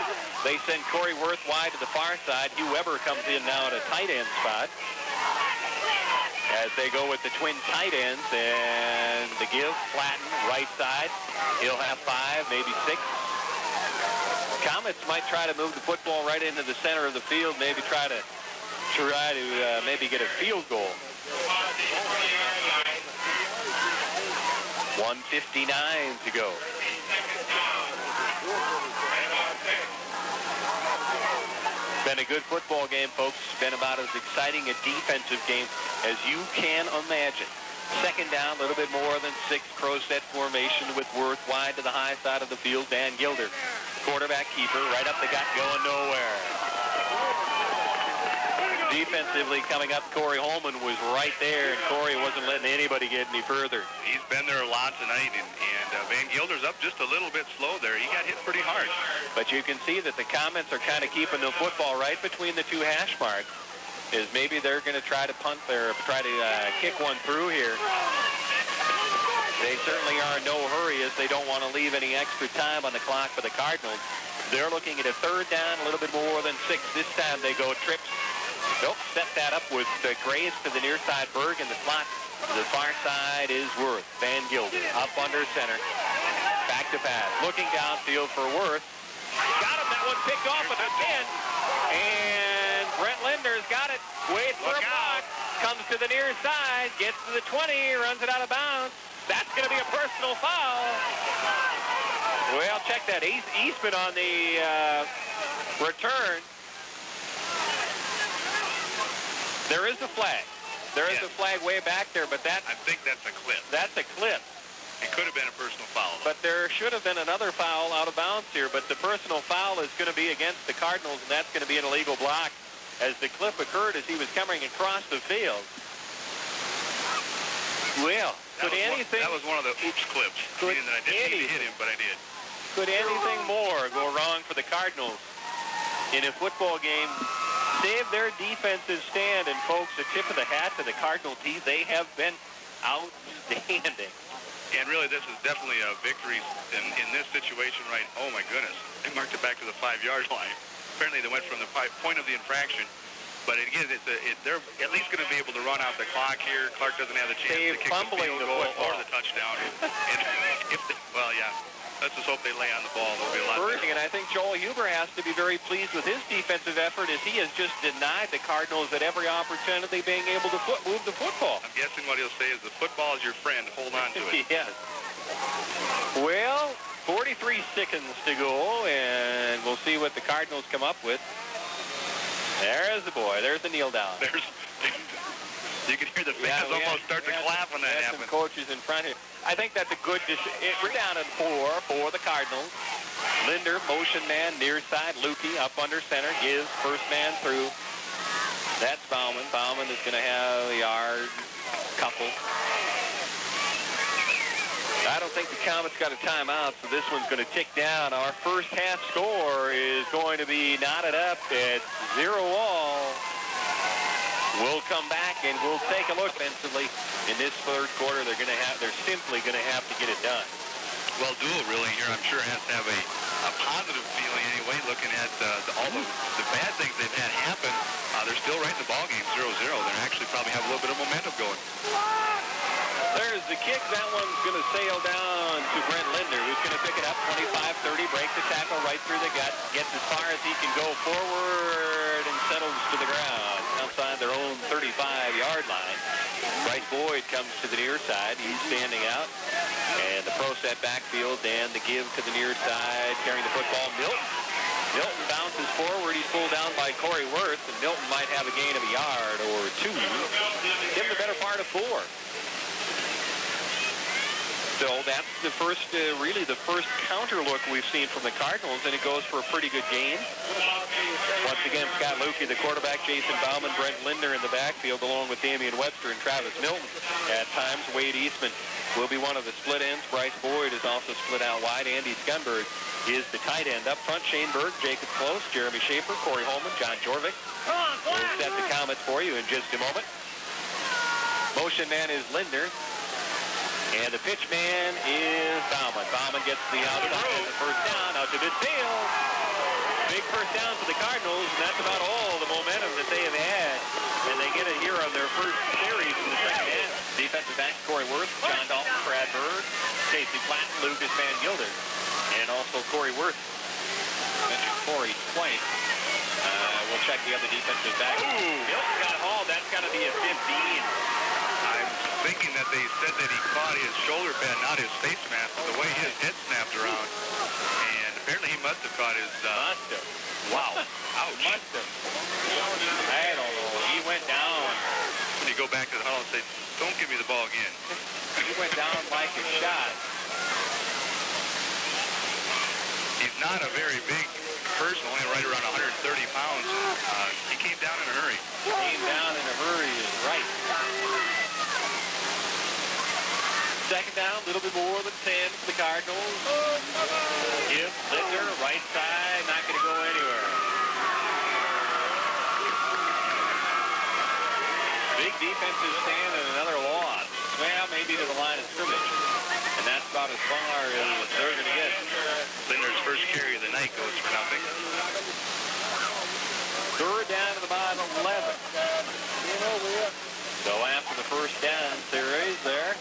They send Corey Worth wide to the far side. Hugh Weber comes in now at a tight end spot, as they go with the twin tight ends, and the give, Flatten, right side. He'll have 5, maybe 6. Comets might try to move the football right into the center of the field, maybe try to maybe get a field goal. 1:59 to go. Been a good football game, folks. Been about as exciting a defensive game as you can imagine. Second down, a little bit more than 6, pro set formation with Worth wide to the high side of the field. Dan Gilder, quarterback keeper, right up the gut, going nowhere. Defensively coming up, Corey Holman was right there, and Corey wasn't letting anybody get any further. He's been there a lot tonight, and Van Gilder's up just a little bit slow there. He got hit pretty hard. But you can see that the Comets are kind of keeping the football right between the two hash marks, is maybe they're going to try to punt there, try to kick one through here. They certainly are in no hurry, as they don't want to leave any extra time on the clock for the Cardinals. They're looking at a third down, a little bit more than 6. This time they go trips. Nope, set that up with Graves to the near side. Berg in the slot. To the far side is Worth. Van Gilder up under center. Back to pass. Looking downfield for Worth. Got him. That one picked off at the 10. And Brent Linder's got it. Wait for a block. comes to the near side, gets to the 20, runs it out of bounds. That's going to be a personal foul. Well, check that. Eastman on the return. There is a flag. There is a flag way back there, but I think that's a clip. That's a clip. It could have been a personal foul. But there should have been another foul out of bounds here, but the personal foul is going to be against the Cardinals, and that's going to be an illegal block as the clip occurred as he was coming across the field. Well, could anything... That was one of the oops clips. Meaning that I didn't need to hit him, but I did. Could anything more go wrong for the Cardinals in a football game? Save their defensive stand, and folks, a tip of the hat to the Cardinal team. They have been outstanding. And really, this is definitely a victory in this situation, right? Oh, my goodness. They marked it back to the 5-yard line. Apparently, they went from the point of the infraction. But again, they're at least going to be able to run out the clock here. Clark doesn't have the chance to kick the field goal or the touchdown. And well, yeah. Let's just hope they lay on the ball. There'll be a lot. And I think Joel Huber has to be very pleased with his defensive effort as he has just denied the Cardinals at every opportunity being able to move the football. I'm guessing what he'll say is the football is your friend. Hold on to it. Yes. Well, 43 seconds to go, and we'll see what the Cardinals come up with. There's the boy. There's the kneel down. You can hear the fans almost start to clap when that happens. Some coaches in front here. I think that's a good we're down at 4 for the Cardinals. Linder, motion man, near side. Lukey up under center. Gives first man through. That's Bauman. Bauman is going to have a yard. Couple. I don't think the Comets got a timeout, so this one's going to tick down. Our first half score is going to be knotted up at 0-all. We'll come back and we'll take a look defensively in this third quarter. They're simply going to have to get it done. Well, Deuel really here, I'm sure, has to have a positive feeling anyway, looking at all the bad things they've had happen. They're still right in the ballgame, 0-0. They're actually probably have a little bit of momentum going. There's the kick. That one's going to sail down to Brent Linder, who's going to pick it up 25-30, breaks the tackle right through the gut, gets as far as he can go forward, and settles to the ground outside their own 35-yard line. Bryce Boyd comes to the near side. He's standing out. And the pro set backfield, and the give to the near side, carrying the football. Milton bounces forward. He's pulled down by Corey Worth, and Milton might have a gain of a yard or two. Give him the better part of 4. So that's the first, really the first counter look we've seen from the Cardinals, and it goes for a pretty good game. Once again, Scott Lukey, the quarterback, Jason Bauman, Brent Linder in the backfield, along with Damian Webster and Travis Milton. At times, Wade Eastman will be one of the split ends. Bryce Boyd is also split out wide. Andy Skunberg is the tight end. Up front, Shane Berg, Jacob Close, Jeremy Schaefer, Corey Holman, John Jorvik. We'll set the comments for you in just a moment. Motion man is Linder. And the pitch man is Bauman. Bauman gets the outside and the first down out to midfield. Big first down for the Cardinals, and that's about all the momentum that they have had. And they get it here on their first series in the second half. Defensive back Corey Worth, John Dalton, Brad Bird, Casey Platt, Lucas Van Gilder, and also Corey Worth. Mentioned Corey twice. We'll check the other defensive back. Milton got hauled. That's got to be a 15. Thinking that they said that he caught his shoulder pad, not his face mask, the way his head snapped around. And apparently he must have caught his... Must have. Wow. Ouch. Must have. I don't know. He went down. When you go back to the huddle and say, don't give me the ball again. He went down like a shot. He's not a very big person, only right around 130 pounds. He came down in a hurry. Came down in a hurry is right. Second down, a little bit more than 10 for the Cardinals. Give Linder, right side, not going to go anywhere. Big defensive stand and another loss. Well, maybe to the line of scrimmage. And that's about as far as they're going to get. Linder's first carry of the night goes for nothing. Third down to the bottom, 11. So after the first down series there.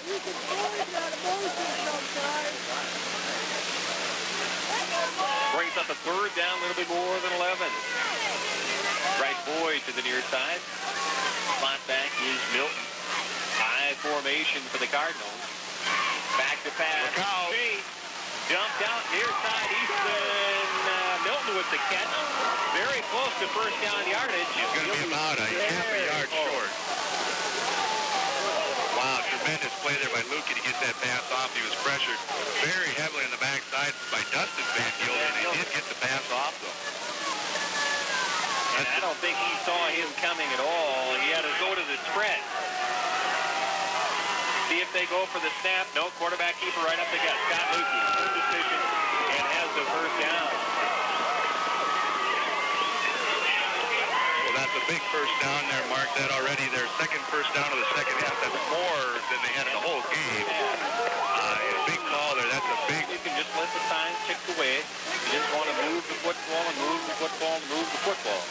Brings up a third down, a little bit more than 11. Bryce Boyd to the near side. Slot back is Milton. High formation for the Cardinals. Back to pass. Look out. Jumped out near side. Easton Milton with the catch. Very close to first down yardage. He's going to be about a half a yard short. Wow, tremendous play there by Lukey to get that pass off. He was pressured very heavily on the backside by Dustin Van Giel, and he did get the pass off, though. And I don't think he saw him coming at all. He had to go to the spread. See if they go for the snap. No, quarterback keeper right up the gut. Scott Lukey, good decision, and has the first down. Well, that's a big first down there, Mark. That already their second first down of the second half. That's more than they had in the whole game. A big call there. That's a big... You can just let the time tick away. You just want to move the football and move the football and move the football.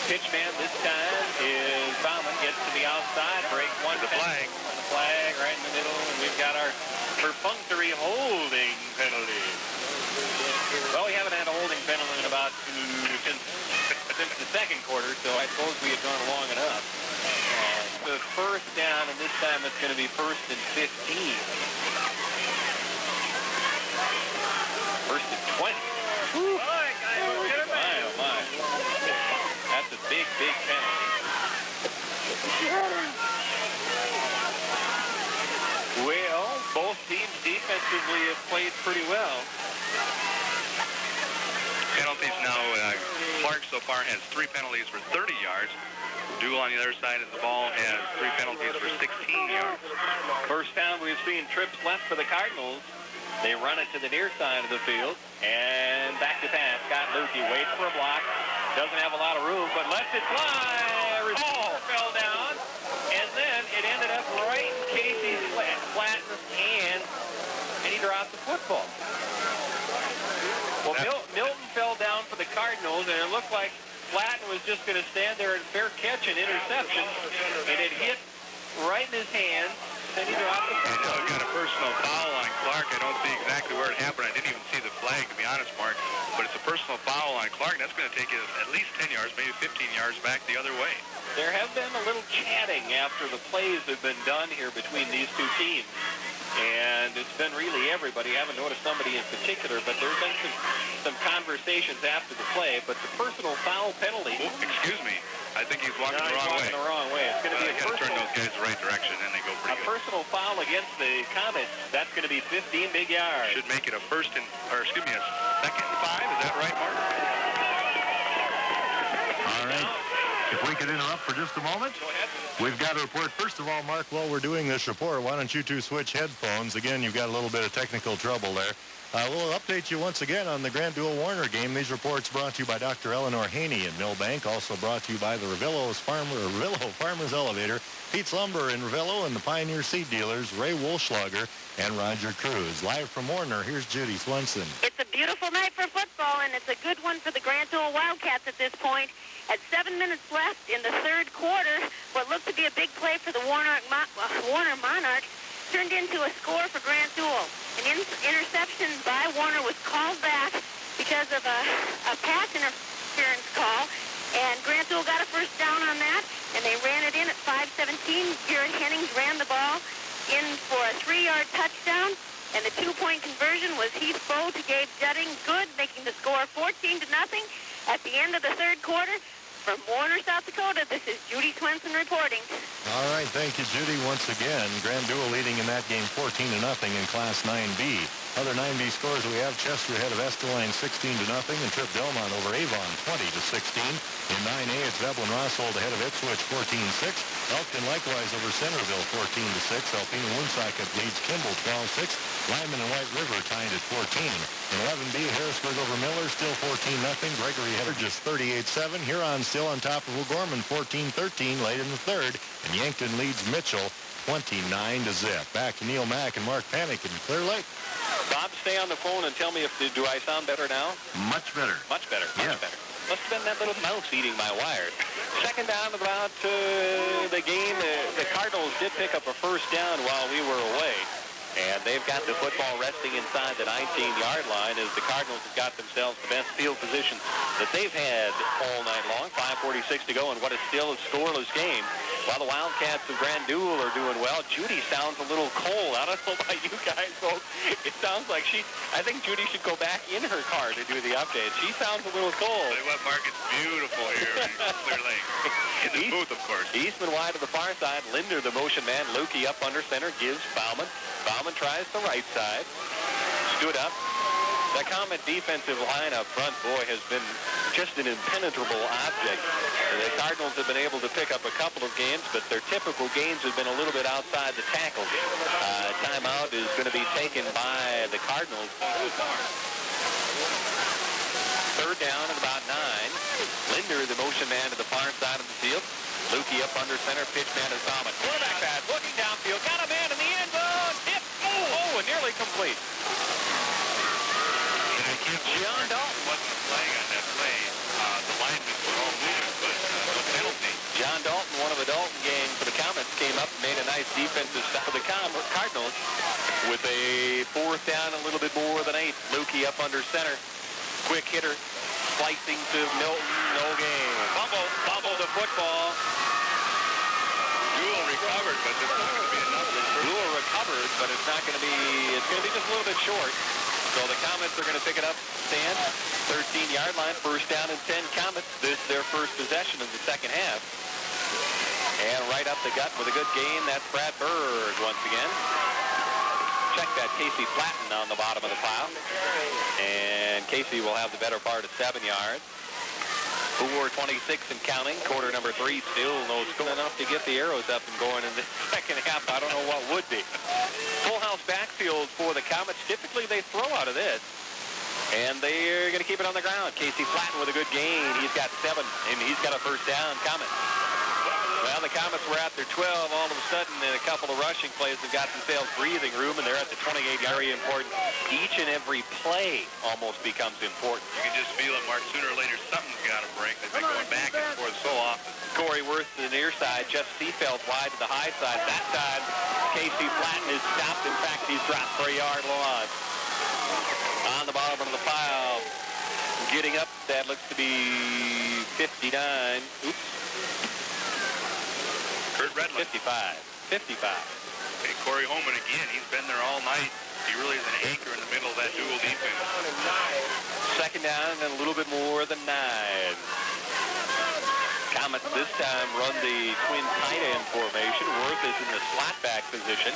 Pitch man this time is Bauman. Gets to the outside, breaks one. The flag. The flag right in the middle, and we've got our perfunctory holding penalty. Well, we haven't had a holding penalty in about since the second quarter, so I suppose we had gone long enough. The first down, and this time it's going to be 1st and 15. 1st and 20. Woo. My, oh my. That's a big, big penalty. Well, both teams defensively have played pretty well. Penalties now. Clark so far has 3 penalties for 30 yards. Deuel on the other side of the ball has 3 penalties for 16 yards. First time we've seen trips left for the Cardinals. They run it to the near side of the field. And back to pass. Scott Lukey waits for a block. Doesn't have a lot of room, but lets it fly. Ball fell down. And then it ended up right in Casey Flatten's hand. And he dropped the football. Well, Milton fell down for the Cardinals, and it looked like Flatten was just going to stand there and fair catch an interception, and it hit right in his hand, then he dropped the And football. now we've got a personal foul on Clark. I don't see exactly where it happened. I didn't even see the flag, to be honest, Mark. But it's a personal foul on Clark. That's going to take it at least 10 yards, maybe 15 yards back the other way. There have been a little chatting after the plays have been done here between these two teams. And it's been really everybody. I haven't noticed somebody in particular, but there's been some conversations after the play. But the personal foul penalty... Oh, excuse me. I think he's walking the wrong way. The wrong way. It's going to be a personal... personal... turn those guys the right direction, and they go pretty good. Personal foul against the Comets. That's going to be 15 big yards. Should make it a a second and 5. Is that right, Mark? All right. If we could interrupt for just a moment. We've got a report. First of all, Mark, while we're doing this report, why don't you two switch headphones? Again, you've got a little bit of technical trouble there. We'll update you once again on the Grand Deuel Warner game. These reports brought to you by Dr. Eleanor Haney in Millbank. Also brought to you by the Ravillo Farmers Elevator, Pete's Lumber in Ravillo, and the Pioneer Seed Dealers, Ray Wolschlager and Roger Cruz. Live from Warner, here's Judy Swenson. It's a beautiful night for football, and it's a good one for the Grand Deuel Wildcats at this point. At 7 minutes left in the third quarter, what looked to be a big play for the Warner Monarchs turned into a score for Grand Deuel. An interception by Warner was called back because of a pass interference call, and Grand Deuel got a first down on that, and they ran it in at 5:17. Garrett Hennings ran the ball in for a 3-yard touchdown, and the 2-point conversion was Heath Bowe to Gabe Judding. Good, making the score 14-0 at the end of the third quarter. From Warner, South Dakota, this is Judy Swenson reporting. All right, thank you, Judy, once again. Grand Deuel leading in that game 14-0 in Class 9B. Other 9B scores we have: Chester ahead of Esterline 16-0, and Trip Delmont over Avon 20-16. In 9A, it's Veblen-Rossold ahead of Ipswich 14-6. Elkton likewise over Centerville 14-6. Alpena Woonsocket leads Kimball 12-6. Lyman and White River tied at 14. In 11B, Harrisburg over Miller still 14-0. Gregory header just 38-7. Huron still on top of O'Gorman 14-13 late in the third. And Yankton leads Mitchell 29-0. Back to Neil Mack and Mark Panic in Clear Lake. Bob, stay on the phone and tell me if do I sound better now? Much better. Much better. Much better. Must have been that little mouse eating my wires. Second down about the game. The Cardinals did pick up a first down while we were away. And they've got the football resting inside the 19-yard line as the Cardinals have got themselves the best field position that they've had all night long. 5:46 to go in what is still a scoreless game. While the Wildcats of Grand Deuel are doing well, Judy sounds a little cold. I don't know about you guys, folks. It sounds like I think Judy should go back in her car to do the update. She sounds a little cold. Tell you what, Mark, it's beautiful here in Clear Lake. In the booth, of course. Eastman wide to the far side. Linder, the motion man. Lukey up under center, gives Bauman. Bauman tries the right side. Stood up. The Comet defensive line up front, boy, has been just an impenetrable object. The Cardinals have been able to pick up a couple of games, but their typical gains have been a little bit outside the tackle. Timeout is going to be taken by the Cardinals. Third down at about 9. Linder, the motion man to the far side of the field. Lukey up under center, pitch man is Bauman. Quarterback pass, looking downfield, got a man in the end zone. Hit, and nearly complete. John Dalton wasn't playing on that play. The linemen were all moving, but no penalty. John Dalton, one of the Dalton gang for the Comets, came up and made a nice defensive stop for the Cardinals with a fourth down, a little bit more than 8. Lukey up under center. Quick hitter, slicing to Milton, no gain. Fumble the football. Deuel recovered, but it's not going to be enough. Deuel recovered, but it's going to be just a little bit short. So the Comets are going to pick it up, stand, 13-yard line, first down and 10 Comets. This is their first possession of the second half. And right up the gut with a good gain, that's Brad Berg once again. Check that Casey Flatten on the bottom of the pile. And Casey will have the better part of 7 yards. 4:26 and counting. Quarter number 3, still no score enough to get the arrows up and going in the second half. I don't know what would be. Full house backfield for the Comets. Typically they throw out of this. And they're going to keep it on the ground. Casey Flatten with a good gain. He's got 7, and he's got a first down. Comets. Well, the Comets were at their 12. All of a sudden, in a couple of rushing plays, have got themselves breathing room, and they're at the 28. Very important. Each and every play almost becomes important. You can just feel it, Mark. Sooner or later, something's got to break. They've been going back and forth so often. Corey Worth to the near side. Jeff Seafeld wide to the high side. That time, Casey Flatten is stopped. In fact, he's dropped for a yard loss. On the bottom of the pile, getting up, that looks to be 59. Oops. Kurt Redlund. 55. Hey, Corey Holman again. He's been there all night. He really is an anchor in the middle of that Deuel defense. Second down and a little bit more than 9. Comets this time run the twin tight end formation. Worth is in the slot back position.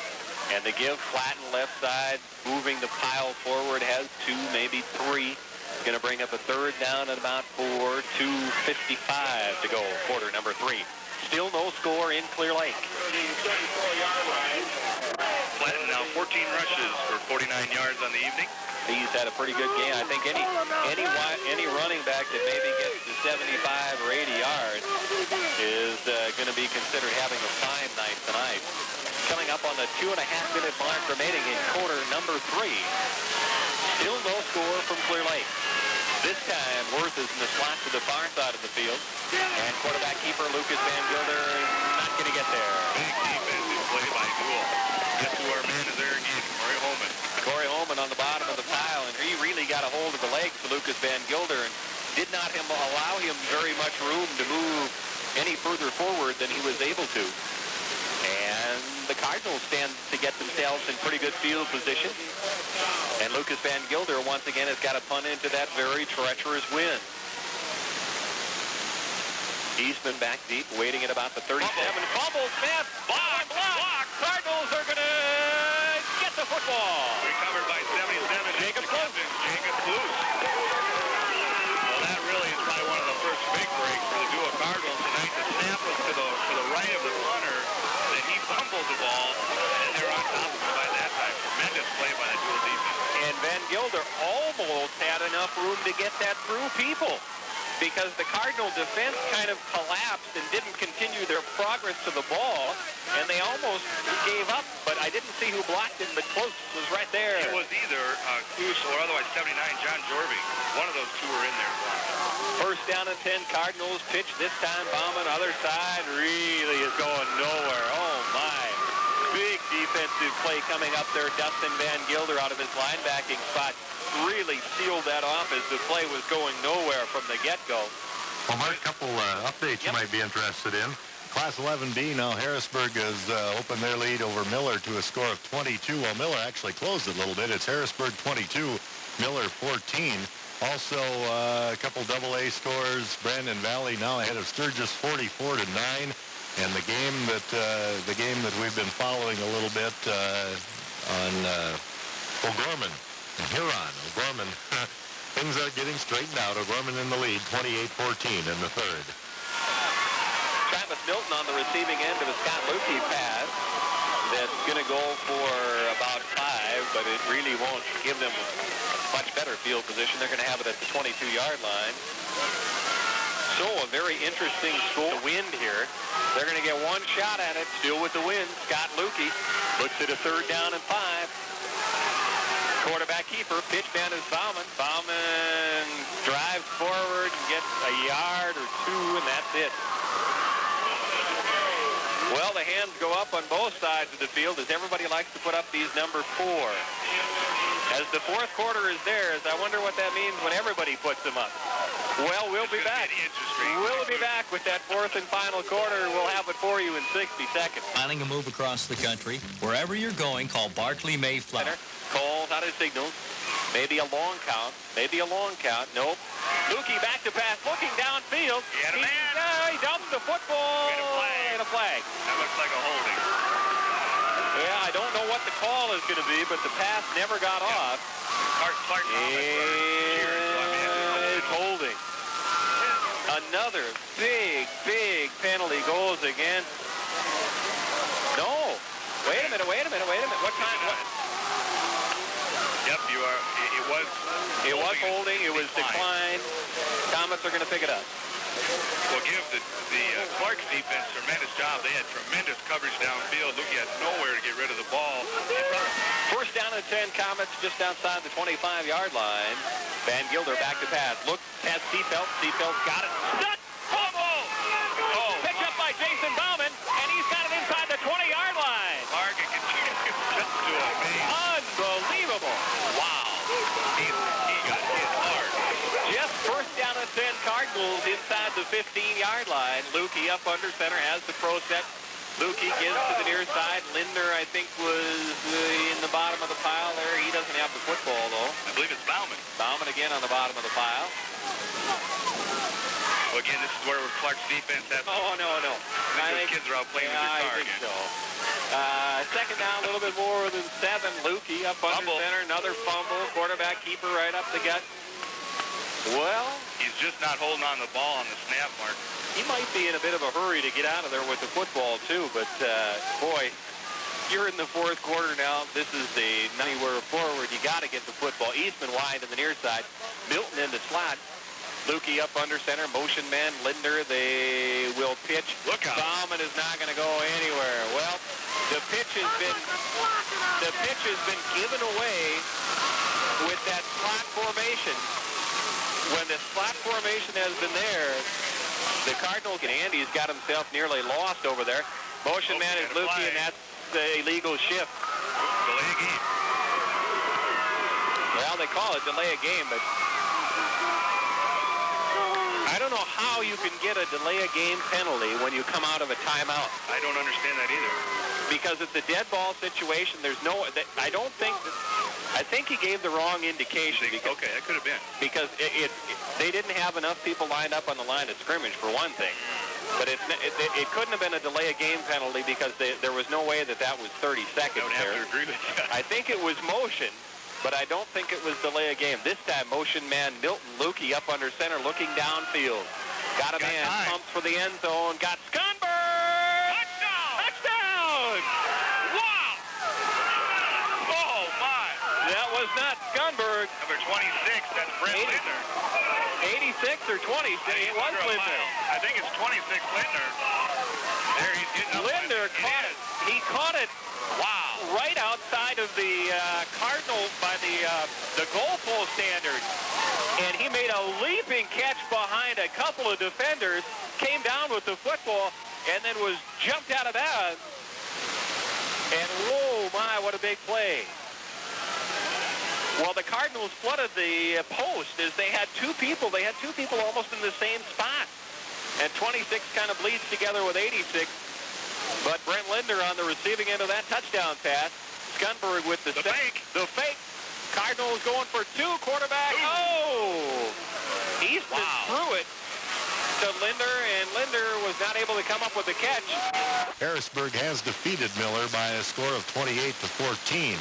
And they give Flatten left side, moving the pile forward, has 2, maybe 3. Going to bring up a third down at about 4, 2:55 to go, quarter number 3. Still no score in Clear Lake. Flatten now 14 rushes for 49 yards on the evening. He's had a pretty good game. I think any running back that maybe gets to 75 or 80 yards is going to be considered having a fine night tonight. Coming up on the 2.5-minute mark remaining in quarter number 3. Still no score from Clear Lake. This time, Worth is in the slot to the far side of the field. And quarterback keeper Lucas Van Gilder not going to get there. Big defensive play by Deuel. Guess who our man is there again? Corey Holman. Corey Holman on the bottom of the pile, and he really got a hold of the legs of Lucas Van Gilder and did not allow him very much room to move any further forward than he was able to. And the Cardinals stand to get themselves in pretty good field position. And Lucas Van Gilder once again has got to punt into that very treacherous wind. Eastman back deep, waiting at about the 37. Fumble, snap, block. Cardinals are going to get the football. Recovered by 77. Jacob Close. Jacob Close. Well, that really is probably one of the first big breaks for the Deuel Cardinals tonight. The snap was to the right of the runner. Then he fumbled the ball, and they're on top of him by that time. Tremendous play by the Deuel defense. And Van Gilder almost had enough room to get that through people, because the Cardinal defense kind of collapsed and didn't continue their progress to the ball, and they almost gave up, but I didn't see who blocked it, but Close was right there. It was either Cluse or otherwise 79, John Jorby. One of those two were in there. First down and 10, Cardinals pitch this time. Bauman, other side, really is going nowhere. Oh, my. Big defensive play coming up there. Dustin Van Gilder out of his linebacking spot really sealed that off as the play was going nowhere from the get-go. Well, Mark, a couple updates you might be interested in. Class 11B, now Harrisburg has opened their lead over Miller to a score of 22. Well, Miller actually closed it a little bit. It's Harrisburg 22, Miller 14. Also, a couple AA scores. Brandon Valley now ahead of Sturgis 44-9. And the game that we've been following a little bit on O'Gorman and Huron. O'Gorman, things are getting straightened out. O'Gorman in the lead, 28-14 in the third. Travis Milton on the receiving end of a Scott Lukey pass that's going to go for about 5, but it really won't give them much better field position. They're going to have it at the 22-yard line. So a very interesting score. The wind here. They're going to get one shot at it. Still with the wind. Scott Lukey looks at a 3rd down and 5. Quarterback keeper. Pitch man is Bauman. Bauman drives forward and gets a yard or 2, and that's it. Well, the hands go up on both sides of the field as everybody likes to put up these number 4. As the 4th quarter is theirs, I wonder what that means when everybody puts them up. Well, we'll be back. We'll be back with that 4th and final quarter. We'll have it for you in 60 seconds. Planning a move across the country. Wherever you're going, call Barclay Mayflower. Calls out his signals. Maybe a long count. Maybe a long count. Nope. Lukey back to pass, looking downfield. He dumps the football. And a flag. That looks like a holding. Yeah, I don't know what the call is going to be, but the pass never got off. Clark It's holding. Another big penalty goes against. No. Wait a minute. What time? Yep, you are. It was holding. It was declined. Comets are going to pick it up. Well, give the Clark's defense tremendous job. They had tremendous coverage downfield. Lukey had nowhere to get rid of the ball. 1st down and 10, Comets just outside the 25-yard line. Van Gilder back to pass. Look, has Seafelt. Seafelt's got it. Stuck! Fumble! Oh. Picked up by Jason Bauman, and he's got it inside the 20-yard line. Clark can continue just to amaze. Unbelievable. Wow. He got hit hard. Just 1st down and 10, Cardinals inside the 15-yard line. Lukey up under center, has the pro set. Lukey gives to the near side. Linder, I think, was in the bottom of the pile there. He doesn't have the football, though. I believe it's Bauman. Bauman again on the bottom of the pile. Well, again, this is where Clark's defense has... Oh, no. I think kids are out playing with their car again. again. So. 2nd down, a little bit more than 7. Lukey up under center. Another fumble. Quarterback keeper right up the gut. Well, he's just not holding on the ball on the snap, Mark. He might be in a bit of a hurry to get out of there with the football, too. But, boy, you're in the 4th quarter now. This is the anywhere forward. You got to get the football. Eastman wide on the near side. Milton in the slot. Lukey up under center. Motion man. Linder. They will pitch. Look out. Bauman is not going to go anywhere. Well, the pitch has been given away with that slot formation. When the slot formation has been there, the Cardinals and Andy's got himself nearly lost over there. Motion man is Lukey, and that's the illegal shift. Delay a game. Well, they call it delay a game, but I don't know how you can get a delay a game penalty when you come out of a timeout. I don't understand that either. Because it's a dead ball situation. There's no, I don't think that, I think he gave the wrong indication. Because, okay, that could have been. Because they didn't have enough people lined up on the line of scrimmage, for one thing. But it couldn't have been a delay of game penalty because there was no way that was 30 seconds I would have to agree with you. I think it was motion, but I don't think it was delay of game. This time, motion man Milton Lukey up under center looking downfield. Got a man, pumps for the end zone, got Scunberg! Touchdown! Wow! Oh, my! That was not Scunberg. Number 26, that's Brent Linder. 86 or 20? It was Linder. I think it's 26 Linder. There he's getting up. Linder caught it. He caught it. Wow. Right outside of the Cardinals by the goalpost standard. And he made a leaping catch behind a couple of defenders, came down with the football, and then was jumped out of bounds. And whoa, my, what a big play. Well, the Cardinals flooded the post as they had two people. They had two people almost in the same spot. And 26 kind of bleeds together with 86. But Brent Linder on the receiving end of that touchdown pass. Skunberg with the fake. The fake. Cardinals going for two. Quarterback. Oh! Easton threw it to Linder, and Linder was not able to come up with the catch. Harrisburg has defeated Miller by a score of 28-14.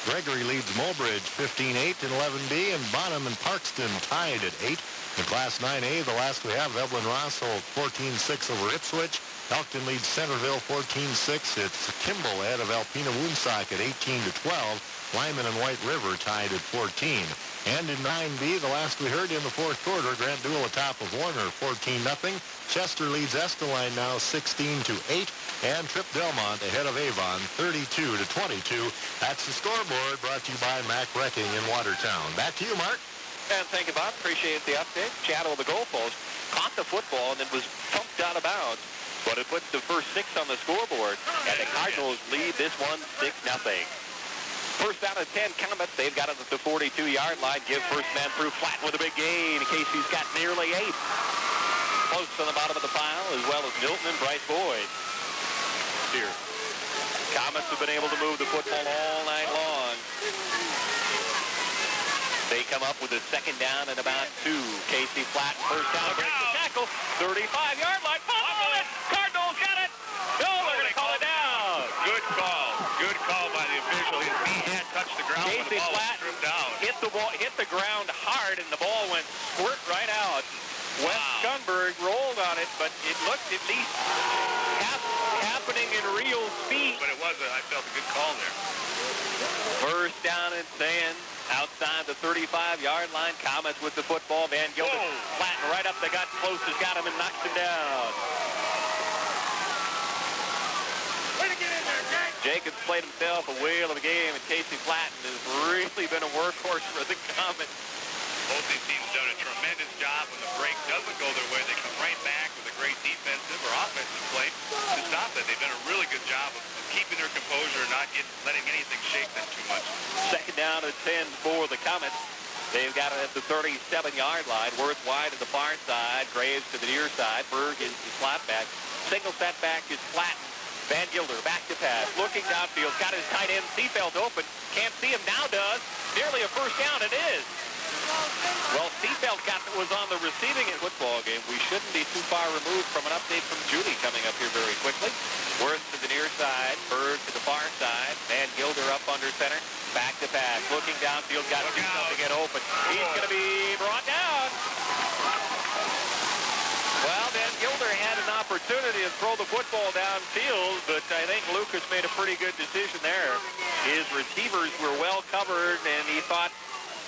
Gregory leads Mobridge 15-8 in 11B, and Bonham and Parkston tied at 8. In Class 9A, the last we have, Evelyn Rossholt 14-6 over Ipswich. Elkton leads Centerville 14-6. It's Kimball ahead of Alpena Woonsock at 18-12. Lyman and White River tied at 14. And in 9B, the last we heard in the fourth quarter, Grant Deuel atop of Warner 14-0. Chester leads Esterline now 16-8. And Trip Delmont ahead of Avon 32-22. That's the scoreboard brought to you by Mack Wrecking in Watertown. Back to you, Mark. And thank you, Bob. Appreciate the update. Shadow of the goalpost. Caught the football and then was pumped out of bounds. But it puts the first 6 on the scoreboard. And the Cardinals lead this one 6-0. First down at 10, Comets. They've got it at the 42-yard line. Give first man through Flat with a big gain in case he's got nearly 8. Close to the bottom of the pile, as well as Milton and Bryce Boyd. Here. Comets have been able to move the football all night long. They come up with a second down and about 2. Casey Flat, first down, breaks the tackle. 35-yard line. Fumble it! Cardinals got it! No, they're going to call it down. Good call. Good call by the official. His knee had touched the ground when the Casey ball was Flat stripped down. hit the ground hard, and the ball went squirt right out. Wes Skunberg rolled on it, but it looked at least happening in real speed. But it was, I felt a good call there. First down and 10. Outside the 35-yard line. Comets with the football. Van Gilbert flattened right up the gut. Close has got him and knocks him down. Way to get in there, Jake. Jacobs played himself a whale of a game, and Casey Flatten has really been a workhorse for the Comets. Both these teams done a tremendous job. When the break doesn't go their way, they come right back with a great defensive or offensive play to stop that. They've done a really good job of keeping their composure and not letting anything shake them too much. Second down and 10 for the Comets. They've got it at the 37-yard line. Worth wide to the far side. Graves to the near side. Berg is the slot back. Single setback is Flatten. Van Gilder back to pass. Looking downfield. Got his tight end Seafeld open. Can't see him now, does. Nearly a first down. It is. Well, Seafeld was on the receiving end football game. We shouldn't be too far removed from an update from Judy coming up here very quickly. Worth to the near side. Berg to the far side. Van Gilder up under center. Back to pass. Looking downfield. Got to do something to get open. He's going to be brought down. Well, Van Gilder had an opportunity to throw the football downfield, but I think Lucas made a pretty good decision there. His receivers were well covered, and he thought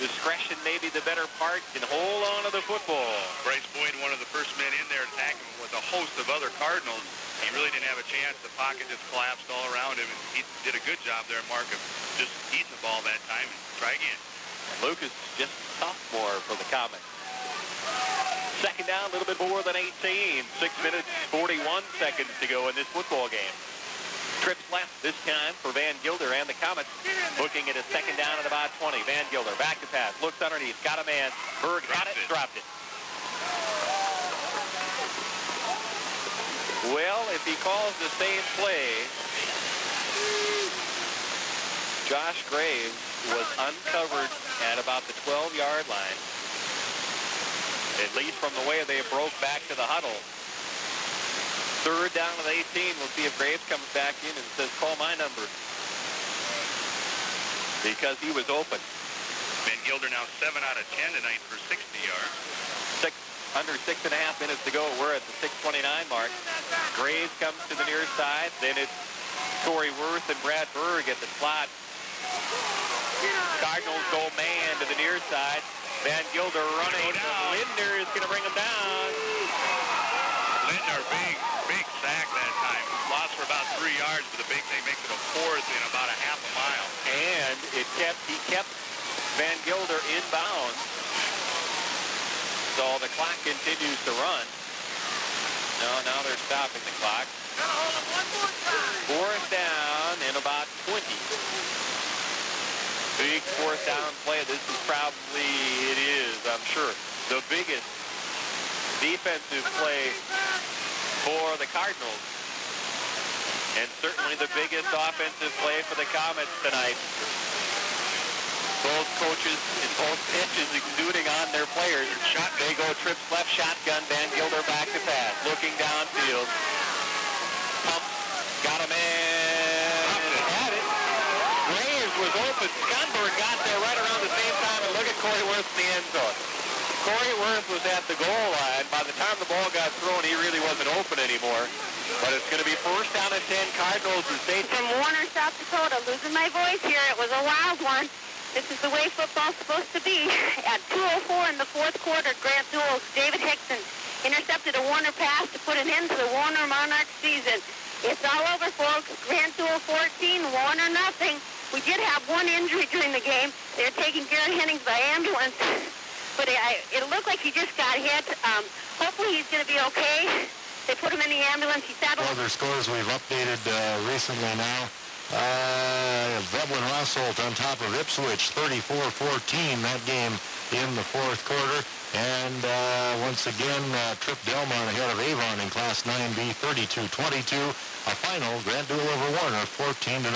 discretion may be the better part and hold on to the football. Bryce Boyd, one of the first men in there attacking with a host of other Cardinals. He really didn't have a chance. The pocket just collapsed all around him, and he did a good job there, Mark, of just eating the ball that time and try again. Lucas just sophomore for the Comets. Second down, a little bit more than 18. 6 minutes, 41 seconds to go in this football game. Trips left this time for Van Gilder and the Comets. Looking at a second down at about 20. Van Gilder back to pass. Looks underneath. Got a man. Berg got it. Dropped it. Well, if he calls the same play, Josh Graves was uncovered at about the 12-yard line. At least from the way they broke back to the huddle. Third down at 18. We'll see if Graves comes back in and says, call my number. Because he was open. Van Gilder now 7 out of 10 tonight for 60 yards. Under 6.5 minutes to go. We're at the 6:29 mark. Graves comes to the near side. Then it's Corey Worth and Brad Berg at the slot. Cardinals go man to the near side. Van Gilder running. Lindner is going to bring him down. Lindner, big sack that time. Lost for about 3 yards, but the big thing makes it a fourth in about a half a mile. And he kept Van Gilder in bounds. So the clock continues to run. No, now they're stopping the clock. Gotta hold him one more time. Fourth down in about 20. Big fourth down play. This is probably, it is, I'm sure, the biggest defensive play for the Cardinals. And certainly the biggest offensive play for the Comets tonight. Both coaches and both pitches exuding on their players. They go trips left shotgun. Van Gilder back to pass. Looking downfield. Pump. Got a man. Had it. Graves was open. Skunberg got there right around the same time. And look at Corey Worth in the end zone. Corey Worth was at the goal line. By the time the ball got thrown, he really wasn't open anymore. But it's going to be first down and 10. Cardinals as they... From Warner, South Dakota. Losing my voice here. It was a wild one. This is the way football's supposed to be. At 2:04 in the fourth quarter, Grant Deuel, David Hickson intercepted a Warner pass to put an end to the Warner Monarch season. It's all over, folks. Grant Deuel 14, Warner nothing. We did have one injury during the game. They're taking Garrett Hennings by ambulance. But it looked like he just got hit. Hopefully he's going to be okay. They put him in the ambulance. He sat... Other scores we've updated recently now. Dublin Rossolt on top of Ipswich, 34-14, that game in the fourth quarter. And once again, Trip Delmont ahead of Avon in Class 9B, 32-22. A final, Grant Deuel over Warner, 14-0.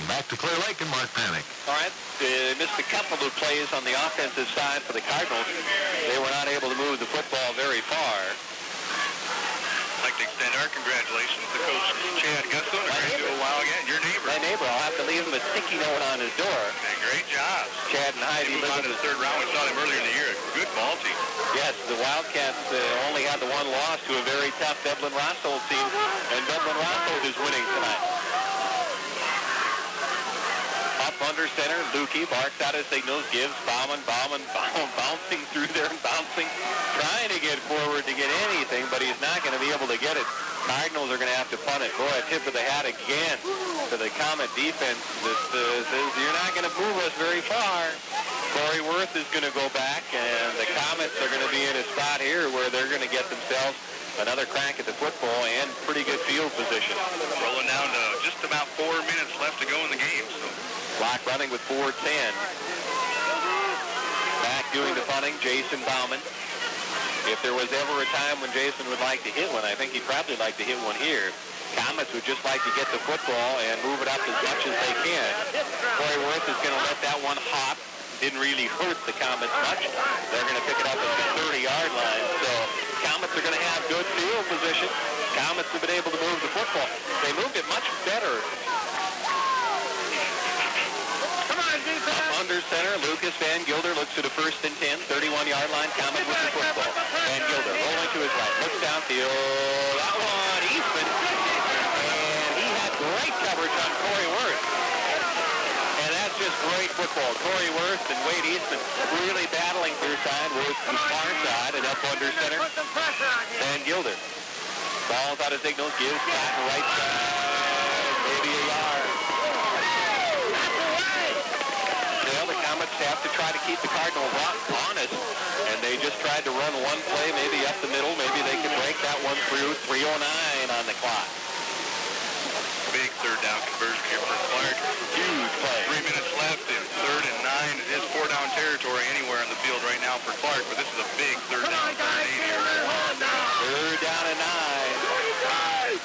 Back to Clear Lake and Mark Panic. All right, they missed a couple of plays on the offensive side for the Cardinals. They were not able to move the football very far. I'd like to extend our congratulations to Coach Chad Gusto and Grant Deuel while again. Your neighbor. My neighbor. I'll have to leave him a sticky note on his door. And great job. Chad and Heidi He moved on to the third round. We saw him earlier in the year. Good ball team. Yes, the Wildcats only had the one loss to a very tough Dublin Rossolt team, and Dublin Rossolt is winning tonight. Up under center, Lukey barks out his signals, gives Bauman, bouncing through there and bouncing, trying to get forward to get anything, but he's not going to be able to get it. Cardinals are going to have to punt it. Boy, a tip of the hat again to the Comet defense that says, you're not going to move us very far. Corey Worth is going to go back, and the Comets are going to be in a spot here where they're going to get themselves another crack at the football and pretty good field position. Rolling down to just about 4 minutes left to go in the game. So. Clock running with 4:10. Back doing the punting, Jason Bauman. If there was ever a time when Jason would like to hit one, I think he'd probably like to hit one here. Comets would just like to get the football and move it up as much as they can. Corey Worth is going to let that one hop. Didn't really hurt the Comets much. They're going to pick it up at the 30-yard line. So Comets are going to have good field position. Comets have been able to move the football. They moved it much better. Under center, Lucas Van Gilder looks to the first and 10, 31-yard line. Comet with the football. Van Gilder rolling to his right, looks downfield. That one, Eastman. And he had great coverage on Corey Worth. And that's just great football. Corey Worth and Wade Eastman really battling their side. Worth to the far side and up under center. Van Gilder. Balls out of signals, gives back right side. Maybe a yard. The Comets have to try to keep the Cardinals honest, and they just tried to run one play, maybe up the middle. Maybe they can break that one through. 3:09 on the clock. Big third down conversion here for Clark. Huge play. 3 minutes left in 3rd and 9. It is 4-down territory anywhere on the field right now for Clark, but this is a big third down. 3rd down and 9.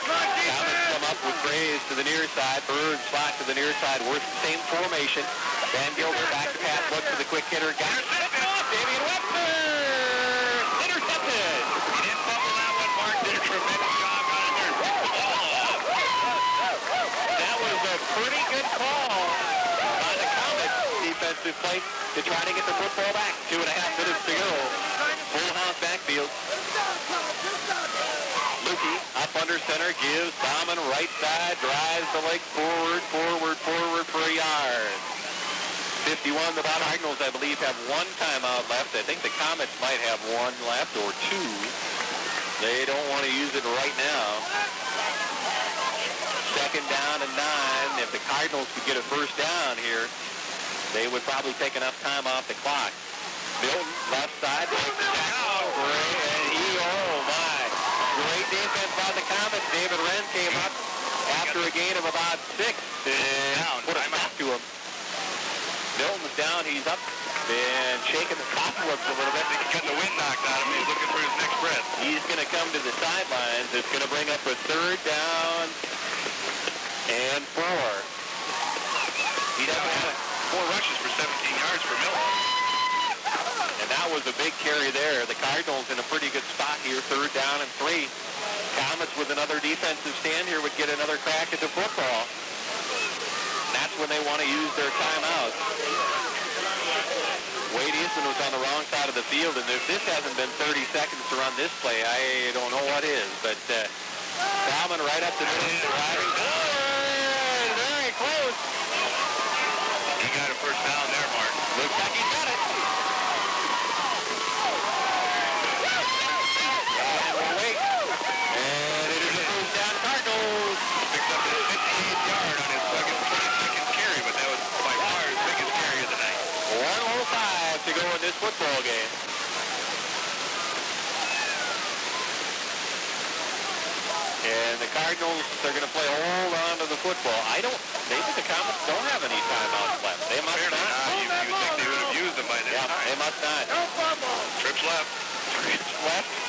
Comets come up with Graves to the near side. Bird slot to the near side. Worth the same formation. Van Gilder back to pass. Look for the quick hitter. Got it. Damian Webster. Intercepted. He didn't fumble that one. Mark did a tremendous job out there. That was a pretty good call by the Comets defensive play to try to get the football back. 2.5 minutes to go. Full house backfield. Lukey up under center, gives Bauman right side, drives the leg forward for a yard. 51, the Cardinals, I believe, have one timeout left. I think the Comets might have one left or two. They don't want to use it right now. 2nd down and 9. If the Cardinals could get a first down here, they would probably take enough time off the clock. Milton, left side, breaks it down. And he, oh my. Great defense by the Comets. David Wren came up after a gain of about 6. And put a shaking the cobwebs a little bit. He's getting the wind knocked out of him. He's looking for his next breath. He's going to come to the sidelines. It's going to bring up a 3rd down and 4. He doesn't have 4 rushes for 17 yards for Miller. And that was a big carry there. The Cardinals in a pretty good spot here, 3rd down and 3. Comets with another defensive stand here would get another crack at the football. That's when they want to use their timeout. Wade Eastman was on the wrong side of the field, and if this hasn't been 30 seconds to run this play, I don't know what is. But Salmon right up the middle, driving forward, very close. He got a first down there, Mark. Looks like he got it. And we'll wait. And it is a first down, Cardinals. Picked up his 58th yard on his 22nd carry, but that was by far his biggest carry of the night. 1:05 to go in this football game. And the Cardinals are going to play hold on to the football. Maybe the Comets don't have any timeouts left. They must Apparently not. not. You would think they would have used them by this time. They must not. No fumble. Trips left. Trips left.